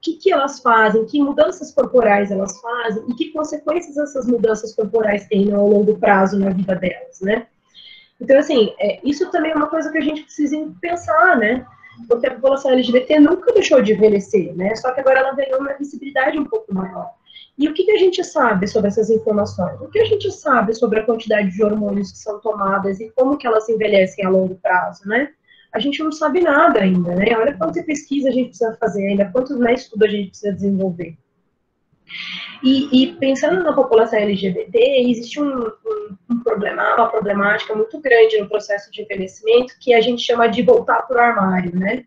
que elas fazem, que mudanças corporais elas fazem e que consequências essas mudanças corporais têm ao longo prazo na vida delas, né? Então, assim, isso também é uma coisa que a gente precisa pensar, né? Porque a população LGBT nunca deixou de envelhecer, né? Só que agora ela ganhou uma visibilidade um pouco maior. E o que a gente sabe sobre essas informações? O que a gente sabe sobre a quantidade de hormônios que são tomadas e como que elas envelhecem a longo prazo, né? A gente não sabe nada ainda, né? Olha quanta pesquisa a gente precisa fazer ainda, quantos mais estudos a gente precisa desenvolver. E pensando na população LGBT, existe um problema, uma problemática muito grande no processo de envelhecimento que a gente chama de voltar para o armário, né?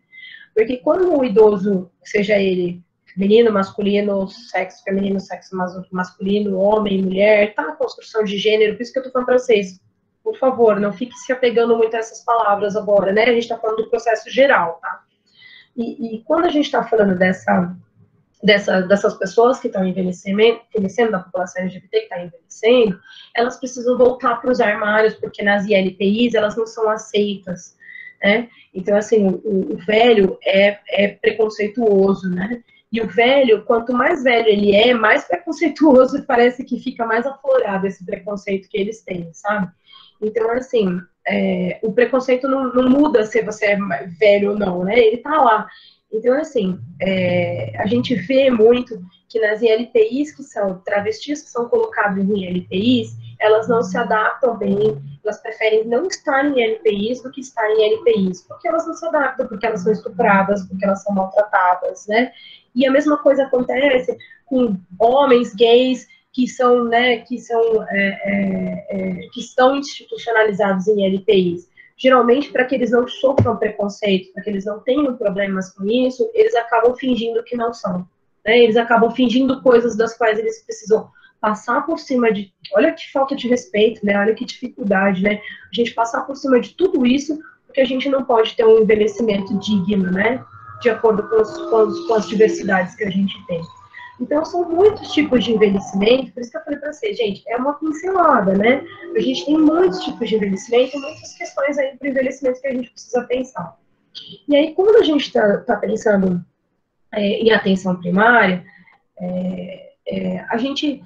Porque quando o idoso, seja ele feminino, masculino, sexo feminino, sexo masculino, homem, mulher, está na construção de gênero, por isso que eu estou falando para vocês, por favor, não fique se apegando muito a essas palavras agora, né? A gente está falando do processo geral, tá? E quando a gente está falando dessas pessoas que estão envelhecendo, da população LGBT que está envelhecendo, elas precisam voltar para os armários, porque nas ILPIs elas não são aceitas, né? Então, assim, o velho é preconceituoso, né? E o velho, quanto mais velho ele é, mais preconceituoso, parece que fica mais aflorado esse preconceito que eles têm, sabe? Então, assim, o preconceito não muda se você é velho ou não, né? Ele tá lá. Então, assim, a gente vê muito que nas ILPIs, que são travestis que são colocadas em ILPIs, elas não se adaptam bem, elas preferem não estar em ILPIs do que estar em ILPIs, porque elas não se adaptam, porque elas são estupradas, porque elas são maltratadas, né? E a mesma coisa acontece com homens gays que são, né, que estão institucionalizados em ILPIs. Geralmente, para que eles não sofram preconceito, para que eles não tenham problemas com isso, eles acabam fingindo que não são. Né? Eles acabam fingindo coisas das quais eles precisam passar por cima de... Olha que falta de respeito, né? Olha que dificuldade, né? A gente passar por cima de tudo isso, porque a gente não pode ter um envelhecimento digno, né? De acordo com as diversidades que a gente tem. Então, são muitos tipos de envelhecimento, por isso que eu falei para vocês, gente, é uma pincelada, né? A gente tem muitos tipos de envelhecimento, muitas questões aí para o envelhecimento que a gente precisa pensar. E aí, quando a gente está pensando em atenção primária, a gente...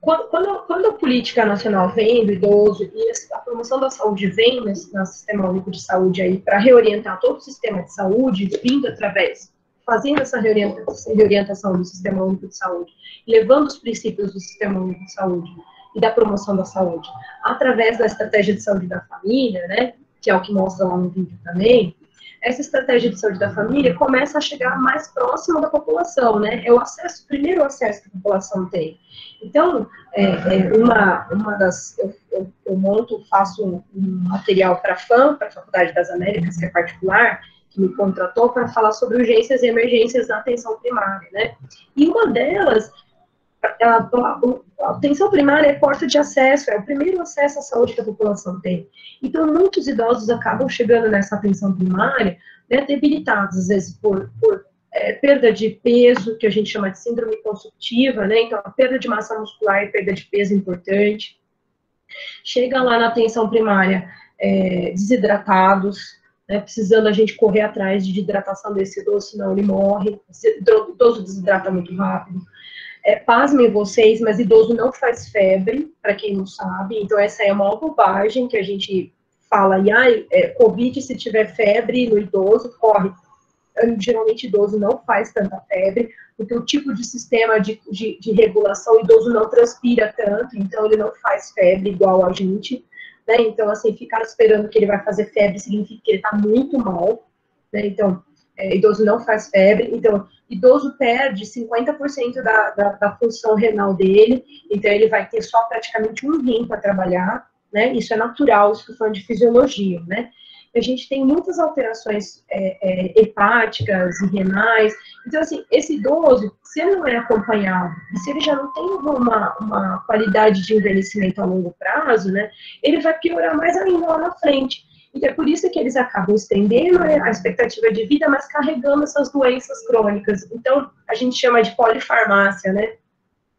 Quando a política nacional vem do idoso e a promoção da saúde vem no Sistema Único de Saúde aí para reorientar todo o sistema de saúde, vindo através, fazendo essa reorientação do Sistema Único de Saúde, levando os princípios do Sistema Único de Saúde e da promoção da saúde, através da estratégia de saúde da família, né, que é o que mostra lá no vídeo também, essa estratégia de saúde da família começa a chegar mais próximo da população, né? É o primeiro acesso que a população tem. Então, eu faço um material para a FAM, para a Faculdade das Américas, que é particular, que me contratou para falar sobre urgências e emergências na atenção primária, né? E uma delas, a atenção primária é porta de acesso, é o primeiro acesso à saúde que a população tem. Então, muitos idosos acabam chegando nessa atenção primária, né, debilitados, às vezes, por perda de peso, que a gente chama de síndrome consumptiva, né, então, a perda de massa muscular e perda de peso é importante. Chega lá na atenção primária desidratados, né, precisando a gente correr atrás de hidratação desse idoso, senão ele morre. O idoso desidrata muito rápido. Pasmem vocês, mas idoso não faz febre, para quem não sabe, então essa é uma bobagem que a gente fala, Covid, se tiver febre no idoso, corre. Geralmente idoso não faz tanta febre, porque o tipo de sistema de regulação, o idoso não transpira tanto, então ele não faz febre igual a gente, né, então assim, ficar esperando que ele vai fazer febre significa que ele está muito mal, né, então, idoso não faz febre, então, idoso perde 50% da função renal dele, então ele vai ter só praticamente um rim para trabalhar, né? Isso é natural, isso que eu falo de fisiologia, né? A gente tem muitas alterações hepáticas e renais, então assim, esse idoso, se ele não é acompanhado, e se ele já não tem uma qualidade de envelhecimento a longo prazo, né? Ele vai piorar mais ainda lá na frente. Então, é por isso que eles acabam estendendo a expectativa de vida, mas carregando essas doenças crônicas. Então, a gente chama de polifarmácia, né?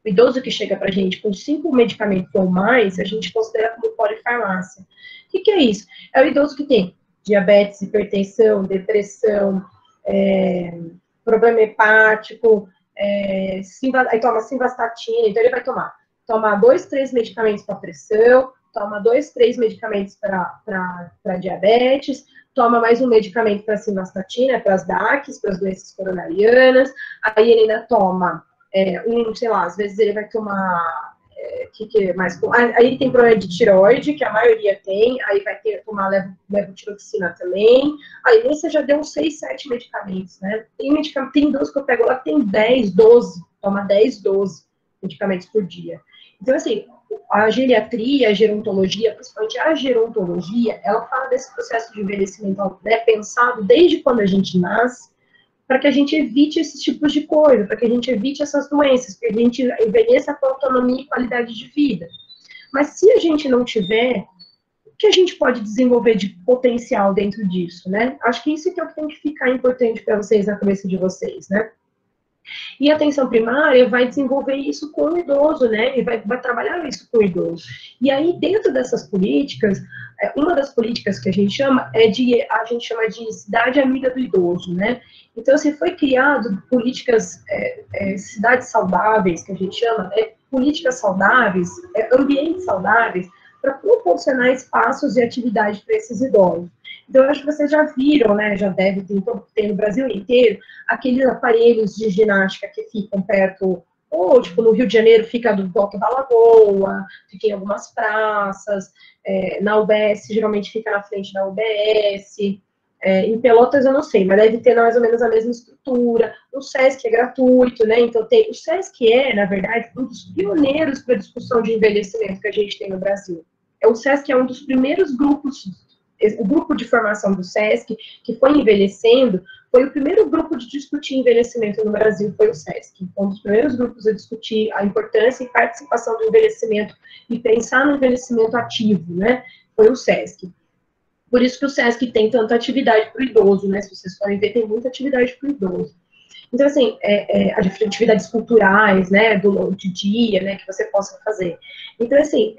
O idoso que chega pra gente com 5 medicamentos ou mais, a gente considera como polifarmácia. O que é isso? É o idoso que tem diabetes, hipertensão, depressão, problema hepático, aí toma simvastatina, então ele vai tomar 2, 3 medicamentos para pressão, toma 2, 3 medicamentos para diabetes, toma mais um medicamento para simvastatina, para as DACs, para as doenças coronarianas, aí ele ainda toma, sei lá, às vezes ele vai tomar, aí ele tem problema de tireoide, que a maioria tem, aí vai tomar levotiroxina também, aí você já deu uns 6, 7 medicamentos, né? Tem idoso que eu pego lá que tem 10, 12, toma 10, 12 medicamentos por dia. Então, assim, a geriatria, a gerontologia, principalmente a gerontologia, ela fala desse processo de envelhecimento, né, pensado desde quando a gente nasce, para que a gente evite esses tipos de coisa, para que a gente evite essas doenças, para que a gente envelheça com autonomia e qualidade de vida. Mas se a gente não tiver, o que a gente pode desenvolver de potencial dentro disso, né? Acho que isso que é o que tem que ficar importante para vocês na cabeça de vocês, né? E a atenção primária vai desenvolver isso com o idoso, né? E vai trabalhar isso com o idoso. E aí, dentro dessas políticas, uma das políticas que a gente chama de cidade amiga do idoso, né? Então, assim, foi criado políticas, cidades saudáveis, que a gente chama, políticas saudáveis, ambientes saudáveis, para proporcionar espaços de atividade para esses idosos. Então, eu acho que vocês já viram, né, já deve ter no Brasil inteiro, aqueles aparelhos de ginástica que ficam perto, ou, tipo, no Rio de Janeiro fica do Volta da Lagoa, fica em algumas praças, na UBS, geralmente fica na frente da UBS, em Pelotas eu não sei, mas deve ter mais ou menos a mesma estrutura. O SESC é gratuito, né, então o SESC na verdade, um dos pioneiros para a discussão de envelhecimento que a gente tem no Brasil. O SESC é um dos primeiros grupos. O grupo de formação do SESC, que foi envelhecendo, foi o primeiro grupo de discutir envelhecimento no Brasil, foi o SESC. Um dos primeiros grupos a discutir a importância e participação do envelhecimento e pensar no envelhecimento ativo, né? Foi o SESC. Por isso que o SESC tem tanta atividade para o idoso, né? Se vocês forem ver, tem muita atividade para o idoso. Então, assim, atividades culturais, né? Do dia, né? Que você possa fazer. Então, assim,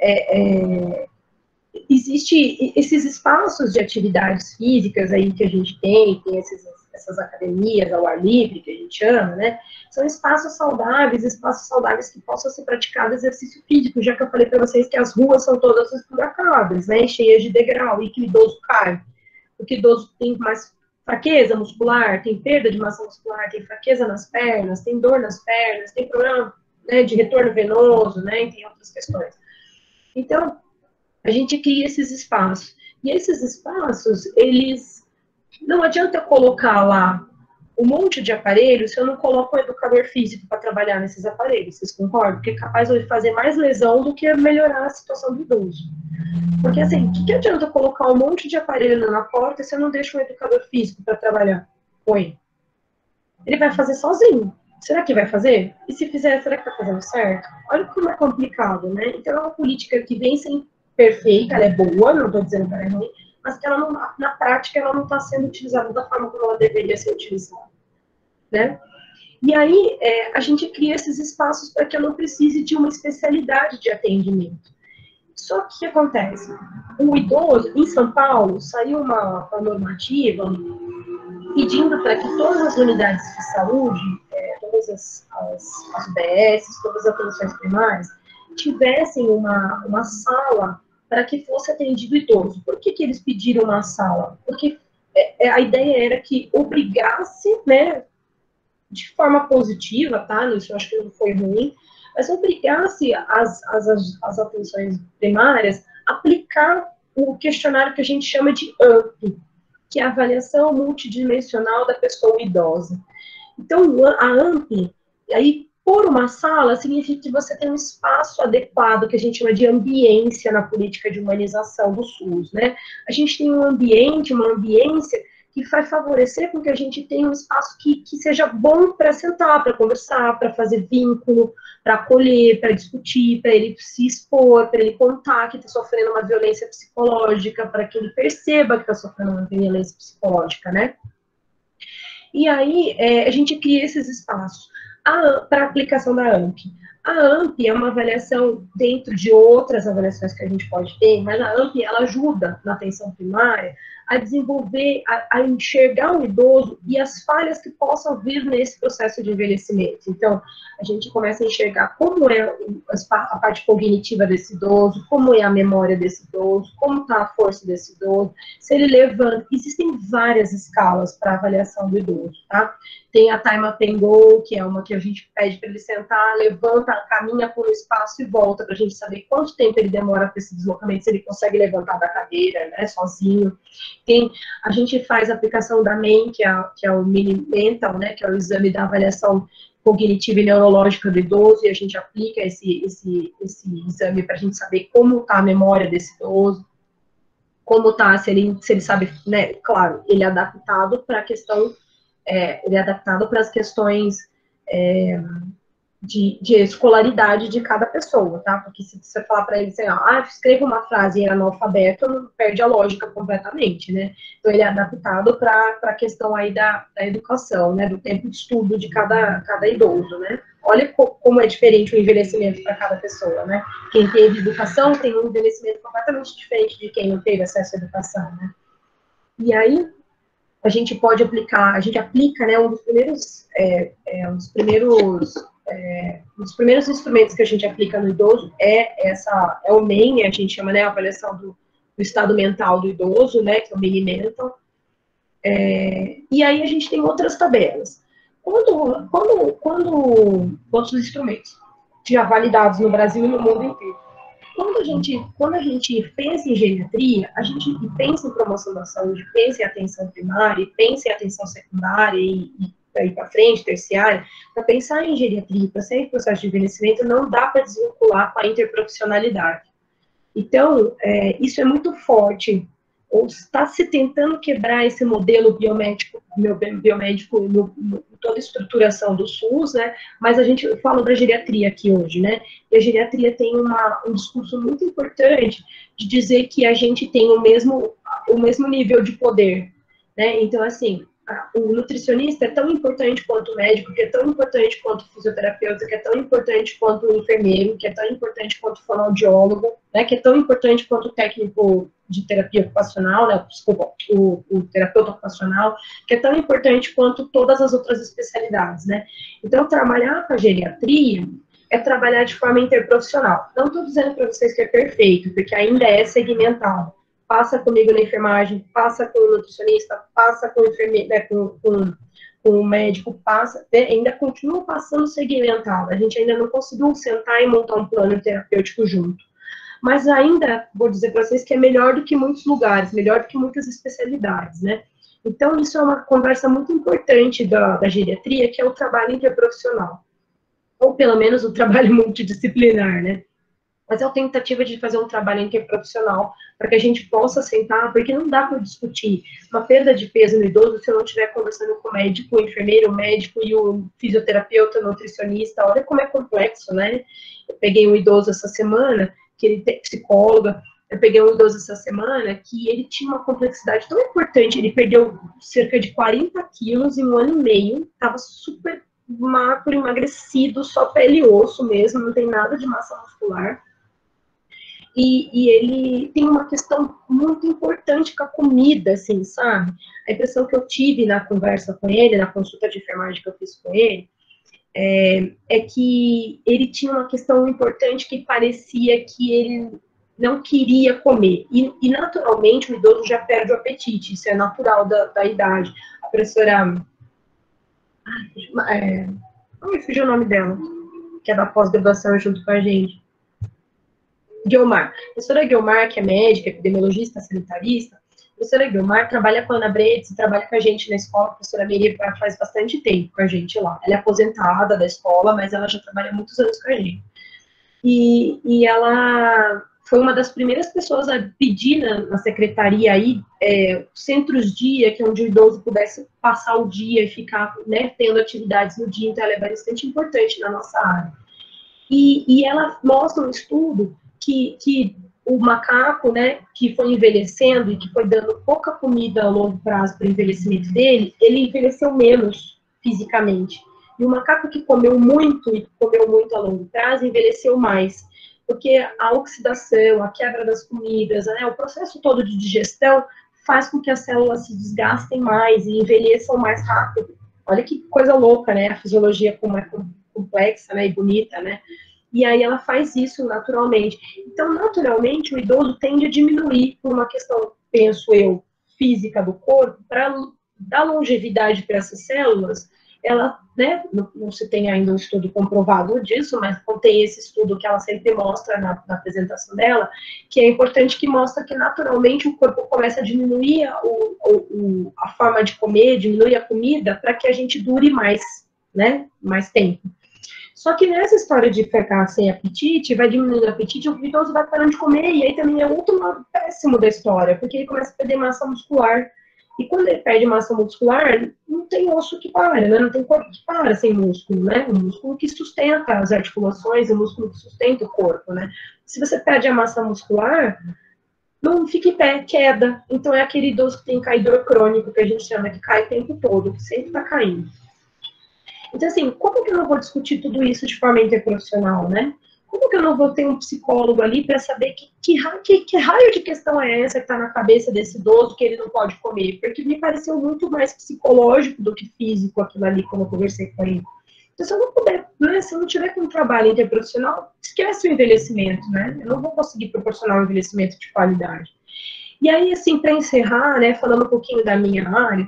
existe esses espaços de atividades físicas aí que a gente tem esses essas academias ao ar livre, que a gente chama, né? São espaços saudáveis que possam ser praticado exercício físico, já que eu falei para vocês que as ruas são todas esburacáveis, né? Cheias de degrau, e que o idoso cai. Porque o idoso tem mais fraqueza muscular, tem perda de massa muscular, tem fraqueza nas pernas, tem dor nas pernas, tem problema, né, de retorno venoso, né, e tem outras questões. Então, a gente cria esses espaços. E esses espaços, eles... Não adianta eu colocar lá um monte de aparelhos se eu não coloco um educador físico para trabalhar nesses aparelhos. Vocês concordam? Porque é capaz de fazer mais lesão do que melhorar a situação do idoso. Porque, assim, o que adianta eu colocar um monte de aparelho na porta se eu não deixo um educador físico para trabalhar com ele? Ele vai fazer sozinho. Será que vai fazer? E se fizer, será que está fazendo certo? Olha como é complicado, né? Então, é uma política que vem sem perfeita, ela é boa, não estou dizendo que ela é ruim, mas que ela não, na prática ela não está sendo utilizada da forma como ela deveria ser utilizada, né? E aí, a gente cria esses espaços para que eu não precise de uma especialidade de atendimento. Só que o que acontece? O idoso, em São Paulo, saiu uma normativa pedindo para que todas as unidades de saúde, todas as UBS, todas as atenções primárias, tivessem uma sala para que fosse atendido o idoso. Por que eles pediram uma sala? Porque a ideia era que obrigasse, né, de forma positiva, tá? Isso eu acho que não foi ruim, mas obrigasse as atenções primárias a aplicar o questionário que a gente chama de AMP, que é a avaliação multidimensional da pessoa idosa. Então, a AMP, aí, por uma sala, significa que você tem um espaço adequado, que a gente chama de ambiência na política de humanização do SUS, né? A gente tem um ambiente, uma ambiência que vai favorecer com que a gente tenha um espaço que seja bom para sentar, para conversar, para fazer vínculo, para acolher, para discutir, para ele se expor, para ele contar que está sofrendo uma violência psicológica, para que ele perceba que está sofrendo uma violência psicológica, né? E aí, a gente cria esses espaços para a aplicação da AMP. A AMP é uma avaliação dentro de outras avaliações que a gente pode ter, mas a AMP, ela ajuda na atenção primária a desenvolver, a enxergar o idoso e as falhas que possam vir nesse processo de envelhecimento. Então, a gente começa a enxergar como é a parte cognitiva desse idoso, como é a memória desse idoso, como está a força desse idoso, se ele levanta. Existem várias escalas para avaliação do idoso, tá? Tem a Time Up and Go, que é uma que a gente pede para ele sentar, levanta, caminha por um espaço e volta, para a gente saber quanto tempo ele demora para esse deslocamento, se ele consegue levantar da cadeira, né, sozinho. A gente faz a aplicação da MEN, que é o Mini Mental, né, que é o exame da avaliação cognitiva e neurológica do idoso, e a gente aplica esse exame para a gente saber como está a memória desse idoso, como está, se ele sabe, né, claro, ele é adaptado para a questão, ele é adaptado para as questões de escolaridade de cada pessoa, tá? Porque se você falar para ele, assim, escreva uma frase em analfabeto, perde a lógica completamente, né? Então, ele é adaptado para a questão aí da educação, né? Do tempo de estudo de cada idoso, né? Olha como é diferente o envelhecimento para cada pessoa, né? Quem teve educação tem um envelhecimento completamente diferente de quem não teve acesso à educação, né? E aí, a gente pode aplicar, né? Um dos primeiros instrumentos que a gente aplica no idoso é o MEN, a gente chama, né, a avaliação do estado mental do idoso, né, que é o Mini Mental. E aí a gente tem outras tabelas. Outros instrumentos já validados no Brasil e no mundo inteiro. Quando a gente pensa em geriatria, a gente pensa em promoção da saúde, pensa em atenção primária, pensa em atenção secundária e ir para frente, terciária. Para pensar em geriatria, para ser em processo de envelhecimento, não dá para desvincular com a interprofissionalidade. Então, isso é muito forte. Ou está se tentando quebrar esse modelo biomédico toda a estruturação do SUS, né? Mas a gente fala da geriatria aqui hoje, né? E a geriatria tem um discurso muito importante de dizer que a gente tem o mesmo nível de poder, né? Então, assim, o nutricionista é tão importante quanto o médico, que é tão importante quanto o fisioterapeuta, que é tão importante quanto o enfermeiro, que é tão importante quanto o fonoaudiólogo, né, que é tão importante quanto o técnico de terapia ocupacional, né, desculpa, o terapeuta ocupacional, que é tão importante quanto todas as outras especialidades, né. Então, trabalhar com a geriatria é trabalhar de forma interprofissional. Não estou dizendo para vocês que é perfeito, porque ainda é segmentado. Passa comigo na enfermagem, passa com o nutricionista, passa com o enfermeiro, né, com o médico, passa, né, ainda continua passando segmentado. A gente ainda não conseguiu sentar e montar um plano terapêutico junto. Mas ainda vou dizer para vocês que é melhor do que muitos lugares, melhor do que muitas especialidades, né? Então, isso é uma conversa muito importante da geriatria, que é o trabalho interprofissional. Ou pelo menos o trabalho multidisciplinar, né? Mas é a tentativa de fazer um trabalho interprofissional para que a gente possa sentar, porque não dá para discutir uma perda de peso no idoso se eu não estiver conversando com o médico, o enfermeiro, o médico e o fisioterapeuta, o nutricionista. Olha como é complexo, né? Eu peguei um idoso essa semana, que ele tem psicóloga, eu peguei um idoso essa semana que ele tinha uma complexidade tão importante, ele perdeu cerca de 40 quilos em 1 ano e meio, estava super magro, emagrecido, só pele e osso mesmo, não tem nada de massa muscular. E ele tem uma questão muito importante com a comida, assim, sabe? A impressão que eu tive na conversa com ele, na consulta de enfermagem que eu fiz com ele, é que ele tinha uma questão importante que parecia que ele não queria comer. E naturalmente, o idoso já perde o apetite, isso é natural da idade. A professora... me fugiu o nome dela, que é da pós-graduação junto com a gente. Guiomar. A professora Guiomar, que é médica, epidemiologista, sanitarista, a professora Guiomar trabalha com a Ana Bredes, trabalha com a gente na escola, a professora Miriam faz bastante tempo com a gente lá. Ela é aposentada da escola, mas ela já trabalha há muitos anos com a gente. E ela foi uma das primeiras pessoas a pedir na secretaria aí, centros-dia, que é onde o idoso pudesse passar o dia e ficar, né, tendo atividades no dia, então ela é bastante importante na nossa área. E ela mostra um estudo que o macaco, né, que foi envelhecendo e que foi dando pouca comida a longo prazo para o envelhecimento dele, ele envelheceu menos fisicamente. E o macaco que comeu muito e comeu muito a longo prazo envelheceu mais. Porque a oxidação, a quebra das comidas, né, o processo todo de digestão faz com que as células se desgastem mais e envelheçam mais rápido. Olha que coisa louca, né? A fisiologia como é complexa, né, e bonita, né? E aí ela faz isso naturalmente. Então, naturalmente, o idoso tende a diminuir por uma questão, penso eu, física do corpo, para dar longevidade para essas células. Ela, né, não se tem ainda um estudo comprovado disso, mas contém esse estudo que ela sempre mostra na apresentação dela, que é importante, que mostra que naturalmente o corpo começa a diminuir a forma de comer, diminuir a comida, para que a gente dure mais, né, mais tempo. Só que nessa história de ficar sem apetite, vai diminuindo o apetite, o idoso vai parando de comer, e aí também é outro lado péssimo da história, porque ele começa a perder massa muscular. E quando ele perde massa muscular, não tem osso que para, né? Não tem corpo que para sem músculo, né? O músculo que sustenta as articulações, o músculo que sustenta o corpo, né? Se você perde a massa muscular, não fica em pé, queda. Então é aquele idoso que tem caidor crônico, que a gente chama, que cai o tempo todo, que sempre está caindo. Então, assim, como que eu não vou discutir tudo isso de forma interprofissional, né? Como que eu não vou ter um psicólogo ali para saber que raio de questão é essa que está na cabeça desse idoso que ele não pode comer? Porque me pareceu muito mais psicológico do que físico aquilo ali quando eu conversei com ele. Então, se eu não puder, né, se eu não tiver com um trabalho interprofissional, esquece o envelhecimento, né? Eu não vou conseguir proporcionar um envelhecimento de qualidade. E aí, assim, para encerrar, né, falando um pouquinho da minha área,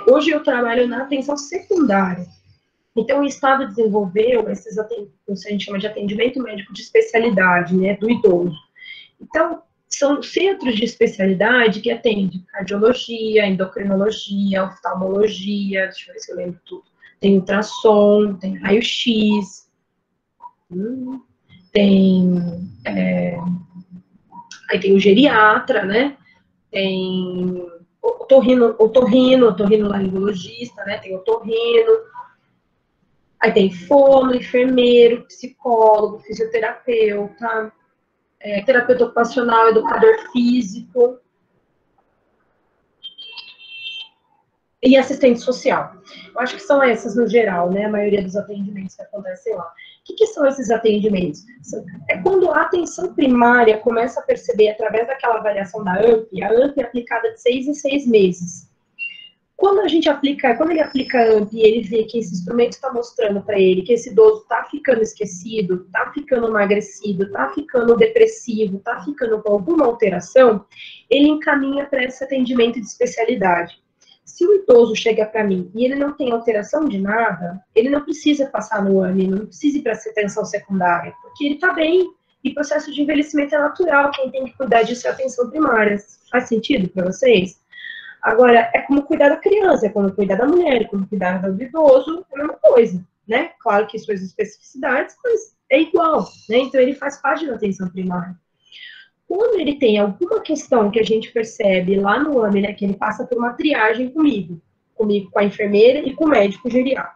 hoje eu trabalho na atenção secundária. Então, o Estado desenvolveu esses, a gente chama de atendimento médico de especialidade, né, do idoso. Então, são centros de especialidade que atendem cardiologia, endocrinologia, oftalmologia, deixa eu ver se eu lembro tudo. Tem ultrassom, tem raio-x, aí tem o geriatra, né, tem otorrinolaringologista, né, tem otorrino. Aí tem fono, enfermeiro, psicólogo, fisioterapeuta, terapeuta ocupacional, educador físico. e assistente social. Eu acho que são essas no geral, né? A maioria dos atendimentos que acontecem lá. O que são esses atendimentos? É quando a atenção primária começa a perceber, através daquela avaliação da AMP, a AMP é aplicada de 6 em 6 meses. Quando ele aplica a AMP e ele vê que esse instrumento está mostrando para ele que esse idoso está ficando esquecido, está ficando emagrecido, está ficando depressivo, está ficando com alguma alteração, ele encaminha para esse atendimento de especialidade. Se o idoso chega para mim e ele não tem alteração de nada, ele não precisa passar no AME, não precisa ir para essa atenção secundária, porque ele está bem. E processo de envelhecimento é natural, quem tem que cuidar disso é a atenção primária. Faz sentido para vocês? Agora, é como cuidar da criança, é como cuidar da mulher, é como cuidar do idoso, é a mesma coisa, né? Claro que suas especificidades, mas é igual, né? Então, ele faz parte da atenção primária. Quando ele tem alguma questão que a gente percebe lá no AME, né, que ele passa por uma triagem comigo com a enfermeira e com o médico geriatra.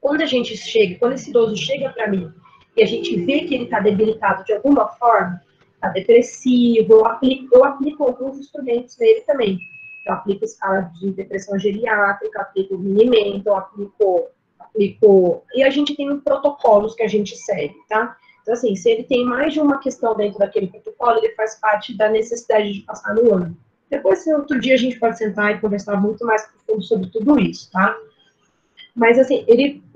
Quando esse idoso chega para mim e a gente vê que ele está debilitado de alguma forma, está depressivo, eu aplico alguns instrumentos nele também. Eu aplico escala de depressão geriátrica, aplico minimento, aplico... E a gente tem protocolos que a gente segue, tá? Então, assim, se ele tem mais de uma questão dentro daquele protocolo, ele faz parte da necessidade de passar no ano. Depois, outro dia, a gente pode sentar e conversar muito mais profundo sobre tudo isso, tá? Mas, assim,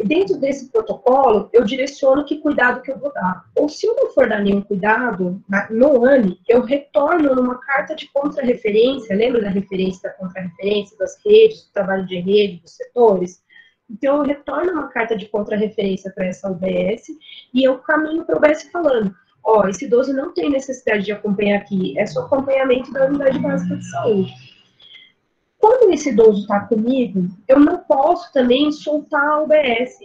dentro desse protocolo, eu direciono que cuidado que eu vou dar. Ou se eu não for dar nenhum cuidado, no ANE, eu retorno numa carta de contra-referência, lembra da referência, da contra-referência, das redes, do trabalho de rede, dos setores? Então, eu retorno uma carta de contra-referência para essa UBS e eu caminho para a UBS falando, ó, esse idoso não tem necessidade de acompanhar aqui, é só acompanhamento da unidade básica de saúde. Quando esse idoso está comigo, eu não posso também soltar a UBS,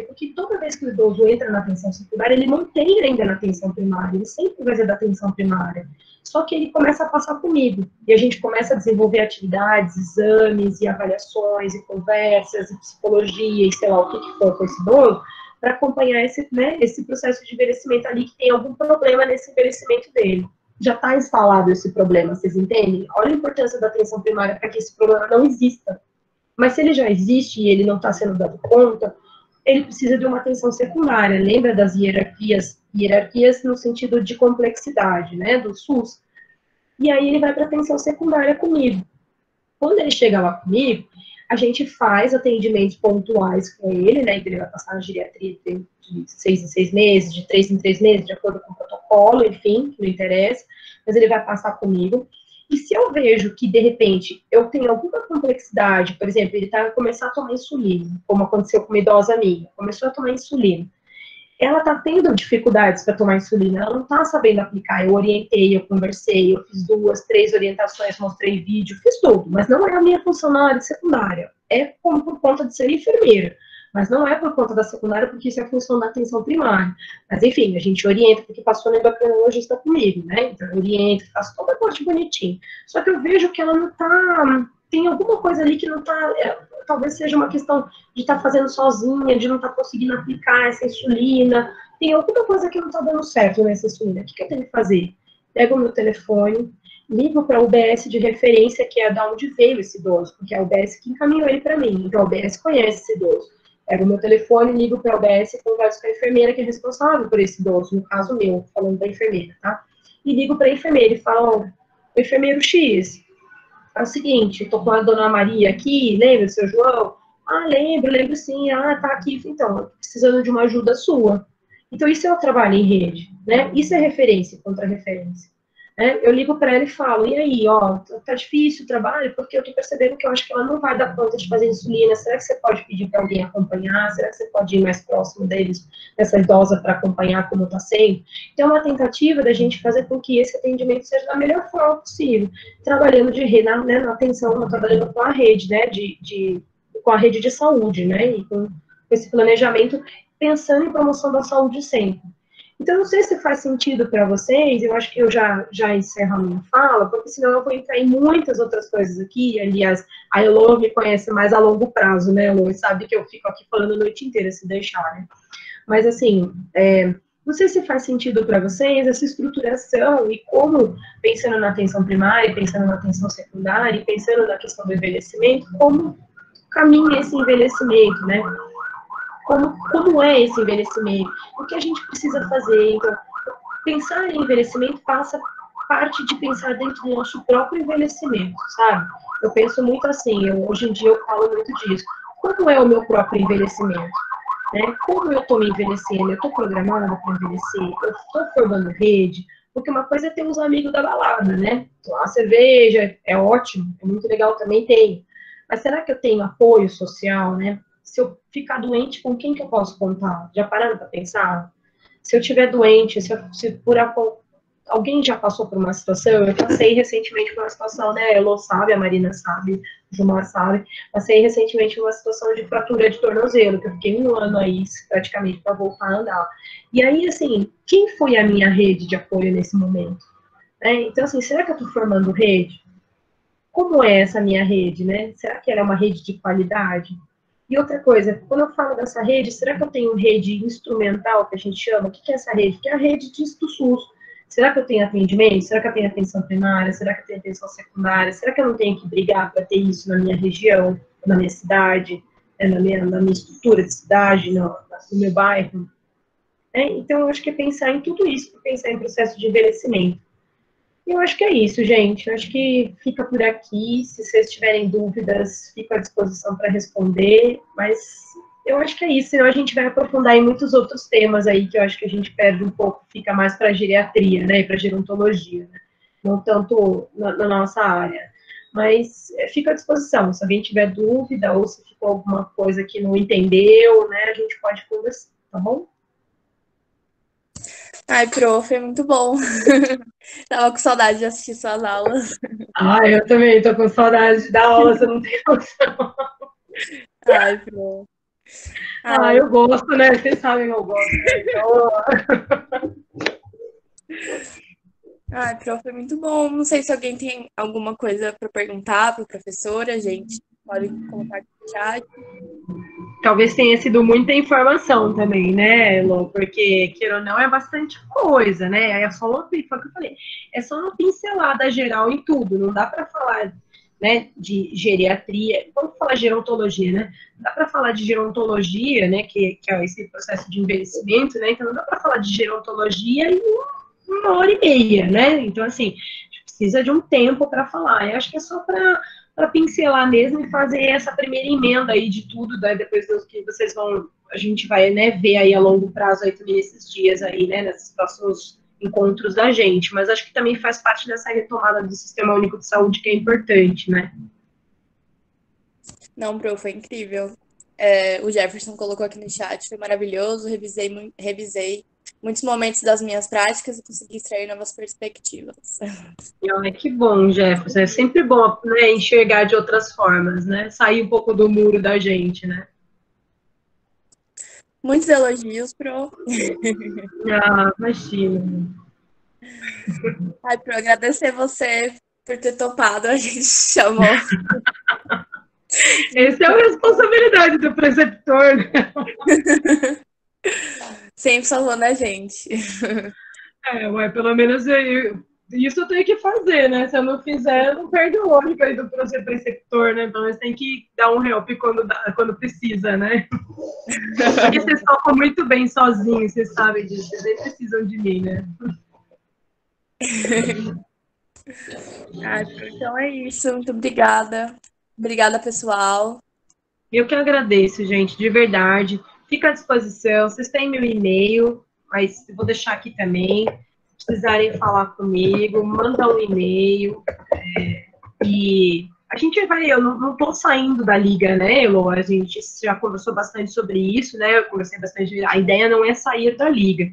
porque toda vez que o idoso entra na atenção secundária, ele mantém ainda na atenção primária, ele sempre vai ser da atenção primária. Só que ele começa a passar comigo, e a gente começa a desenvolver atividades, exames, e avaliações, e conversas, e psicologia, e sei lá o que for com esse idoso, para acompanhar esse processo de envelhecimento ali, que tem algum problema nesse envelhecimento dele. Já está instalado esse problema, vocês entendem? Olha a importância da atenção primária para que esse problema não exista. Mas se ele já existe e ele não está sendo dado conta, ele precisa de uma atenção secundária. Lembra das hierarquias? Hierarquias no sentido de complexidade, né, do SUS. E aí ele vai para atenção secundária comigo. Quando ele chega lá comigo, a gente faz atendimentos pontuais com ele, né, então ele vai passar na geriatria de 6 em 6 meses, de 3 em 3 meses, de acordo com o protocolo, enfim, que não interessa, mas ele vai passar comigo. E se eu vejo que, de repente, eu tenho alguma complexidade, por exemplo, ele tá começar a tomar insulina, como aconteceu com uma idosa minha, começou a tomar insulina. Ela tá tendo dificuldades para tomar insulina, ela não tá sabendo aplicar. Eu orientei, eu conversei, eu fiz 2, 3 orientações, mostrei vídeo, fiz tudo, mas não é a minha função na área secundária. É como por conta de ser enfermeira, mas não é por conta da secundária, porque isso é a função da atenção primária. Mas, enfim, a gente orienta, porque passou no endocrinologista comigo, né? Então, eu oriento, faço toda a parte bonitinho. Só que eu vejo que ela não tá... Tem alguma coisa ali que não tá... talvez seja uma questão de estar fazendo sozinha, de não estar conseguindo aplicar essa insulina. Tem alguma coisa que não está dando certo nessa insulina. O que eu tenho que fazer? Pego o meu telefone, ligo para a UBS de referência, que é da onde veio esse idoso, porque é a UBS que encaminhou ele para mim. Então, a UBS conhece esse idoso. Pego o meu telefone, ligo para a UBS e converso com a enfermeira que é responsável por esse idoso, no caso meu, falando da enfermeira, tá? E ligo para a enfermeira e falo, ó, enfermeiro X, é o seguinte, estou com a dona Maria aqui, lembra do seu João? Ah, lembro sim, ah, tá aqui, então, precisando de uma ajuda sua. Então, isso é o trabalho em rede, né? Isso é referência contra referência. Né? Eu ligo para ela e falo, e aí, ó, tá difícil o trabalho, porque eu tô percebendo que eu acho que ela não vai dar conta de fazer insulina, será que você pode pedir para alguém acompanhar? Será que você pode ir mais próximo deles, dessa idosa, para acompanhar como tá sendo? Então, é uma tentativa da gente fazer com que esse atendimento seja da melhor forma possível, trabalhando na atenção, trabalhando com a rede, né, com a rede de saúde, né, e com esse planejamento, pensando em promoção da saúde sempre. Então, não sei se faz sentido para vocês, eu acho que eu já encerro a minha fala, porque senão eu vou entrar em muitas outras coisas aqui, aliás, a Elô me conhece mais a longo prazo, né, Elô, e sabe que eu fico aqui falando a noite inteira, se deixar, né. Mas, assim, Não sei se faz sentido para vocês essa estruturação e como, pensando na atenção primária, pensando na atenção secundária, e pensando na questão do envelhecimento, como caminha esse envelhecimento, né? Como é esse envelhecimento? O que a gente precisa fazer? Então, pensar em envelhecimento passa parte de pensar dentro do nosso próprio envelhecimento, sabe? Eu penso muito assim, hoje em dia eu falo muito disso. Como é o meu próprio envelhecimento? Né? Como eu estou me envelhecendo? Eu estou programada para envelhecer? Eu estou formando rede? Porque uma coisa é ter os amigos da balada, né? A cerveja é ótimo, é muito legal, também tem. Mas será que eu tenho apoio social, né? Se eu ficar doente, com quem que eu posso contar? Já pararam para pensar? Se eu estiver doente, se por alguém já passou por uma situação, eu passei recentemente por uma situação, né? A Elô sabe, a Marina sabe, o Gilmar sabe. Passei recentemente por uma situação de fratura de tornozelo, que eu fiquei 1 ano aí, praticamente, para voltar a andar. E aí, assim, quem foi a minha rede de apoio nesse momento? Então, assim, será que eu estou formando rede? Como é essa minha rede, né? Será que ela é uma rede de qualidade? E outra coisa, quando eu falo dessa rede, será que eu tenho rede instrumental, que a gente chama? O que é essa rede? Que é a rede do SUS. Será que eu tenho atendimento? Será que eu tenho atenção primária? Será que eu tenho atenção secundária? Será que eu não tenho que brigar para ter isso na minha região, na minha cidade, na minha estrutura de cidade, no meu bairro? Então, eu acho que é pensar em tudo isso, pensar em processo de envelhecimento. E eu acho que é isso, gente. Eu acho que fica por aqui. Se vocês tiverem dúvidas, fico à disposição para responder. Mas eu acho que é isso. Senão a gente vai aprofundar em muitos outros temas aí que eu acho que a gente perde um pouco, fica mais para geriatria, né? E para gerontologia, né? Não tanto na nossa área. Mas fica à disposição. Se alguém tiver dúvida ou se ficou alguma coisa que não entendeu, né? A gente pode conversar, tá bom? Ai, prof, é muito bom. Tava com saudade de assistir suas aulas. Eu também tô com saudade de dar aula, você não tem noção. Ai, prof. Eu gosto, né? Vocês sabem que eu gosto, né? Então... Ai, prof, é muito bom. Não sei se alguém tem alguma coisa para perguntar para a professora, gente. Pode colocar aqui no chat. Talvez tenha sido muita informação também, né, Elô? Porque, queira ou não, é bastante coisa, né? Aí é só uma, foi o que eu falei, é só uma pincelada geral em tudo. Não dá para falar, né, de geriatria. Vamos falar gerontologia, né? Não dá para falar de gerontologia, né, que é esse processo de envelhecimento, né? Então, não dá para falar de gerontologia em 1h30, né? Então, assim, a gente precisa de um tempo para falar. Eu acho que é só para pincelar mesmo e fazer essa primeira emenda aí de tudo, né, depois do que vocês vão, a gente vai, né, ver aí a longo prazo aí também nesses dias aí, né, nesses próximos encontros da gente, mas acho que também faz parte dessa retomada do Sistema Único de Saúde que é importante, né? Não, prof, foi incrível. O Jefferson colocou aqui no chat, foi maravilhoso, revisei muitos momentos das minhas práticas e consegui extrair novas perspectivas. Ai, que bom, Jefferson. É sempre bom, né, enxergar de outras formas, né? Sair um pouco do muro da gente, né? Muitos elogios, pro. Imagina. Ai, pro, agradecer você por ter topado, a gente chamou. Essa é a responsabilidade do preceptor, né? Sempre salvando a gente. Mas pelo menos isso eu tenho que fazer, né? Se eu não fizer, eu não perdo o ônibus aí do preceptor, né? Então, eles têm que dar um help quando precisa, né? Porque vocês tocam muito bem sozinhos, vocês sabem disso. Vocês nem precisam de mim, né? Então é isso. Muito obrigada. Obrigada, pessoal. Eu que agradeço, gente, de verdade. Fica à disposição. Vocês têm meu e-mail, mas eu vou deixar aqui também. Se precisarem falar comigo, manda um e-mail. E a gente vai... Eu não estou saindo da liga, né, Elô? A gente já conversou bastante sobre isso, né? Eu conversei bastante. A ideia não é sair da liga.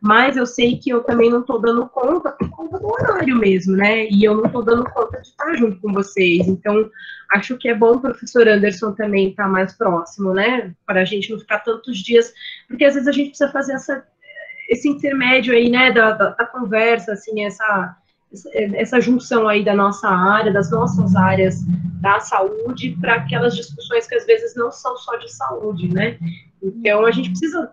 Mas eu sei que eu também não estou dando conta por conta do horário mesmo, né? E eu não estou dando conta de estar junto com vocês. Então, acho que é bom o professor Anderson também estar mais próximo, né? Para a gente não ficar tantos dias, porque às vezes a gente precisa fazer esse intermédio aí, né? Da conversa, assim, essa junção aí da nossa área, das nossas áreas da saúde, para aquelas discussões que às vezes não são só de saúde, né? Então, a gente precisa,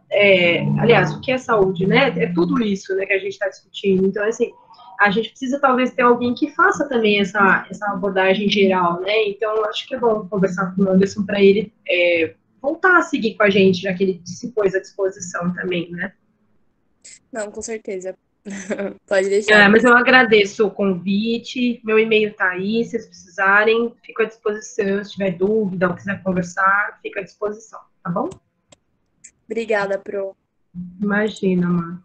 aliás, o que é saúde, né? É tudo isso, né, que a gente está discutindo. Então, assim, a gente precisa talvez ter alguém que faça também essa abordagem geral, né? Então, acho que é bom conversar com o Anderson para ele voltar a seguir com a gente, já que ele se pôs à disposição também, né? Não, com certeza. Pode deixar. Mas eu agradeço o convite, meu e-mail tá aí, se vocês precisarem, fico à disposição, se tiver dúvida ou quiser conversar, fico à disposição, tá bom? Obrigada, Pro. Imagina, Mar.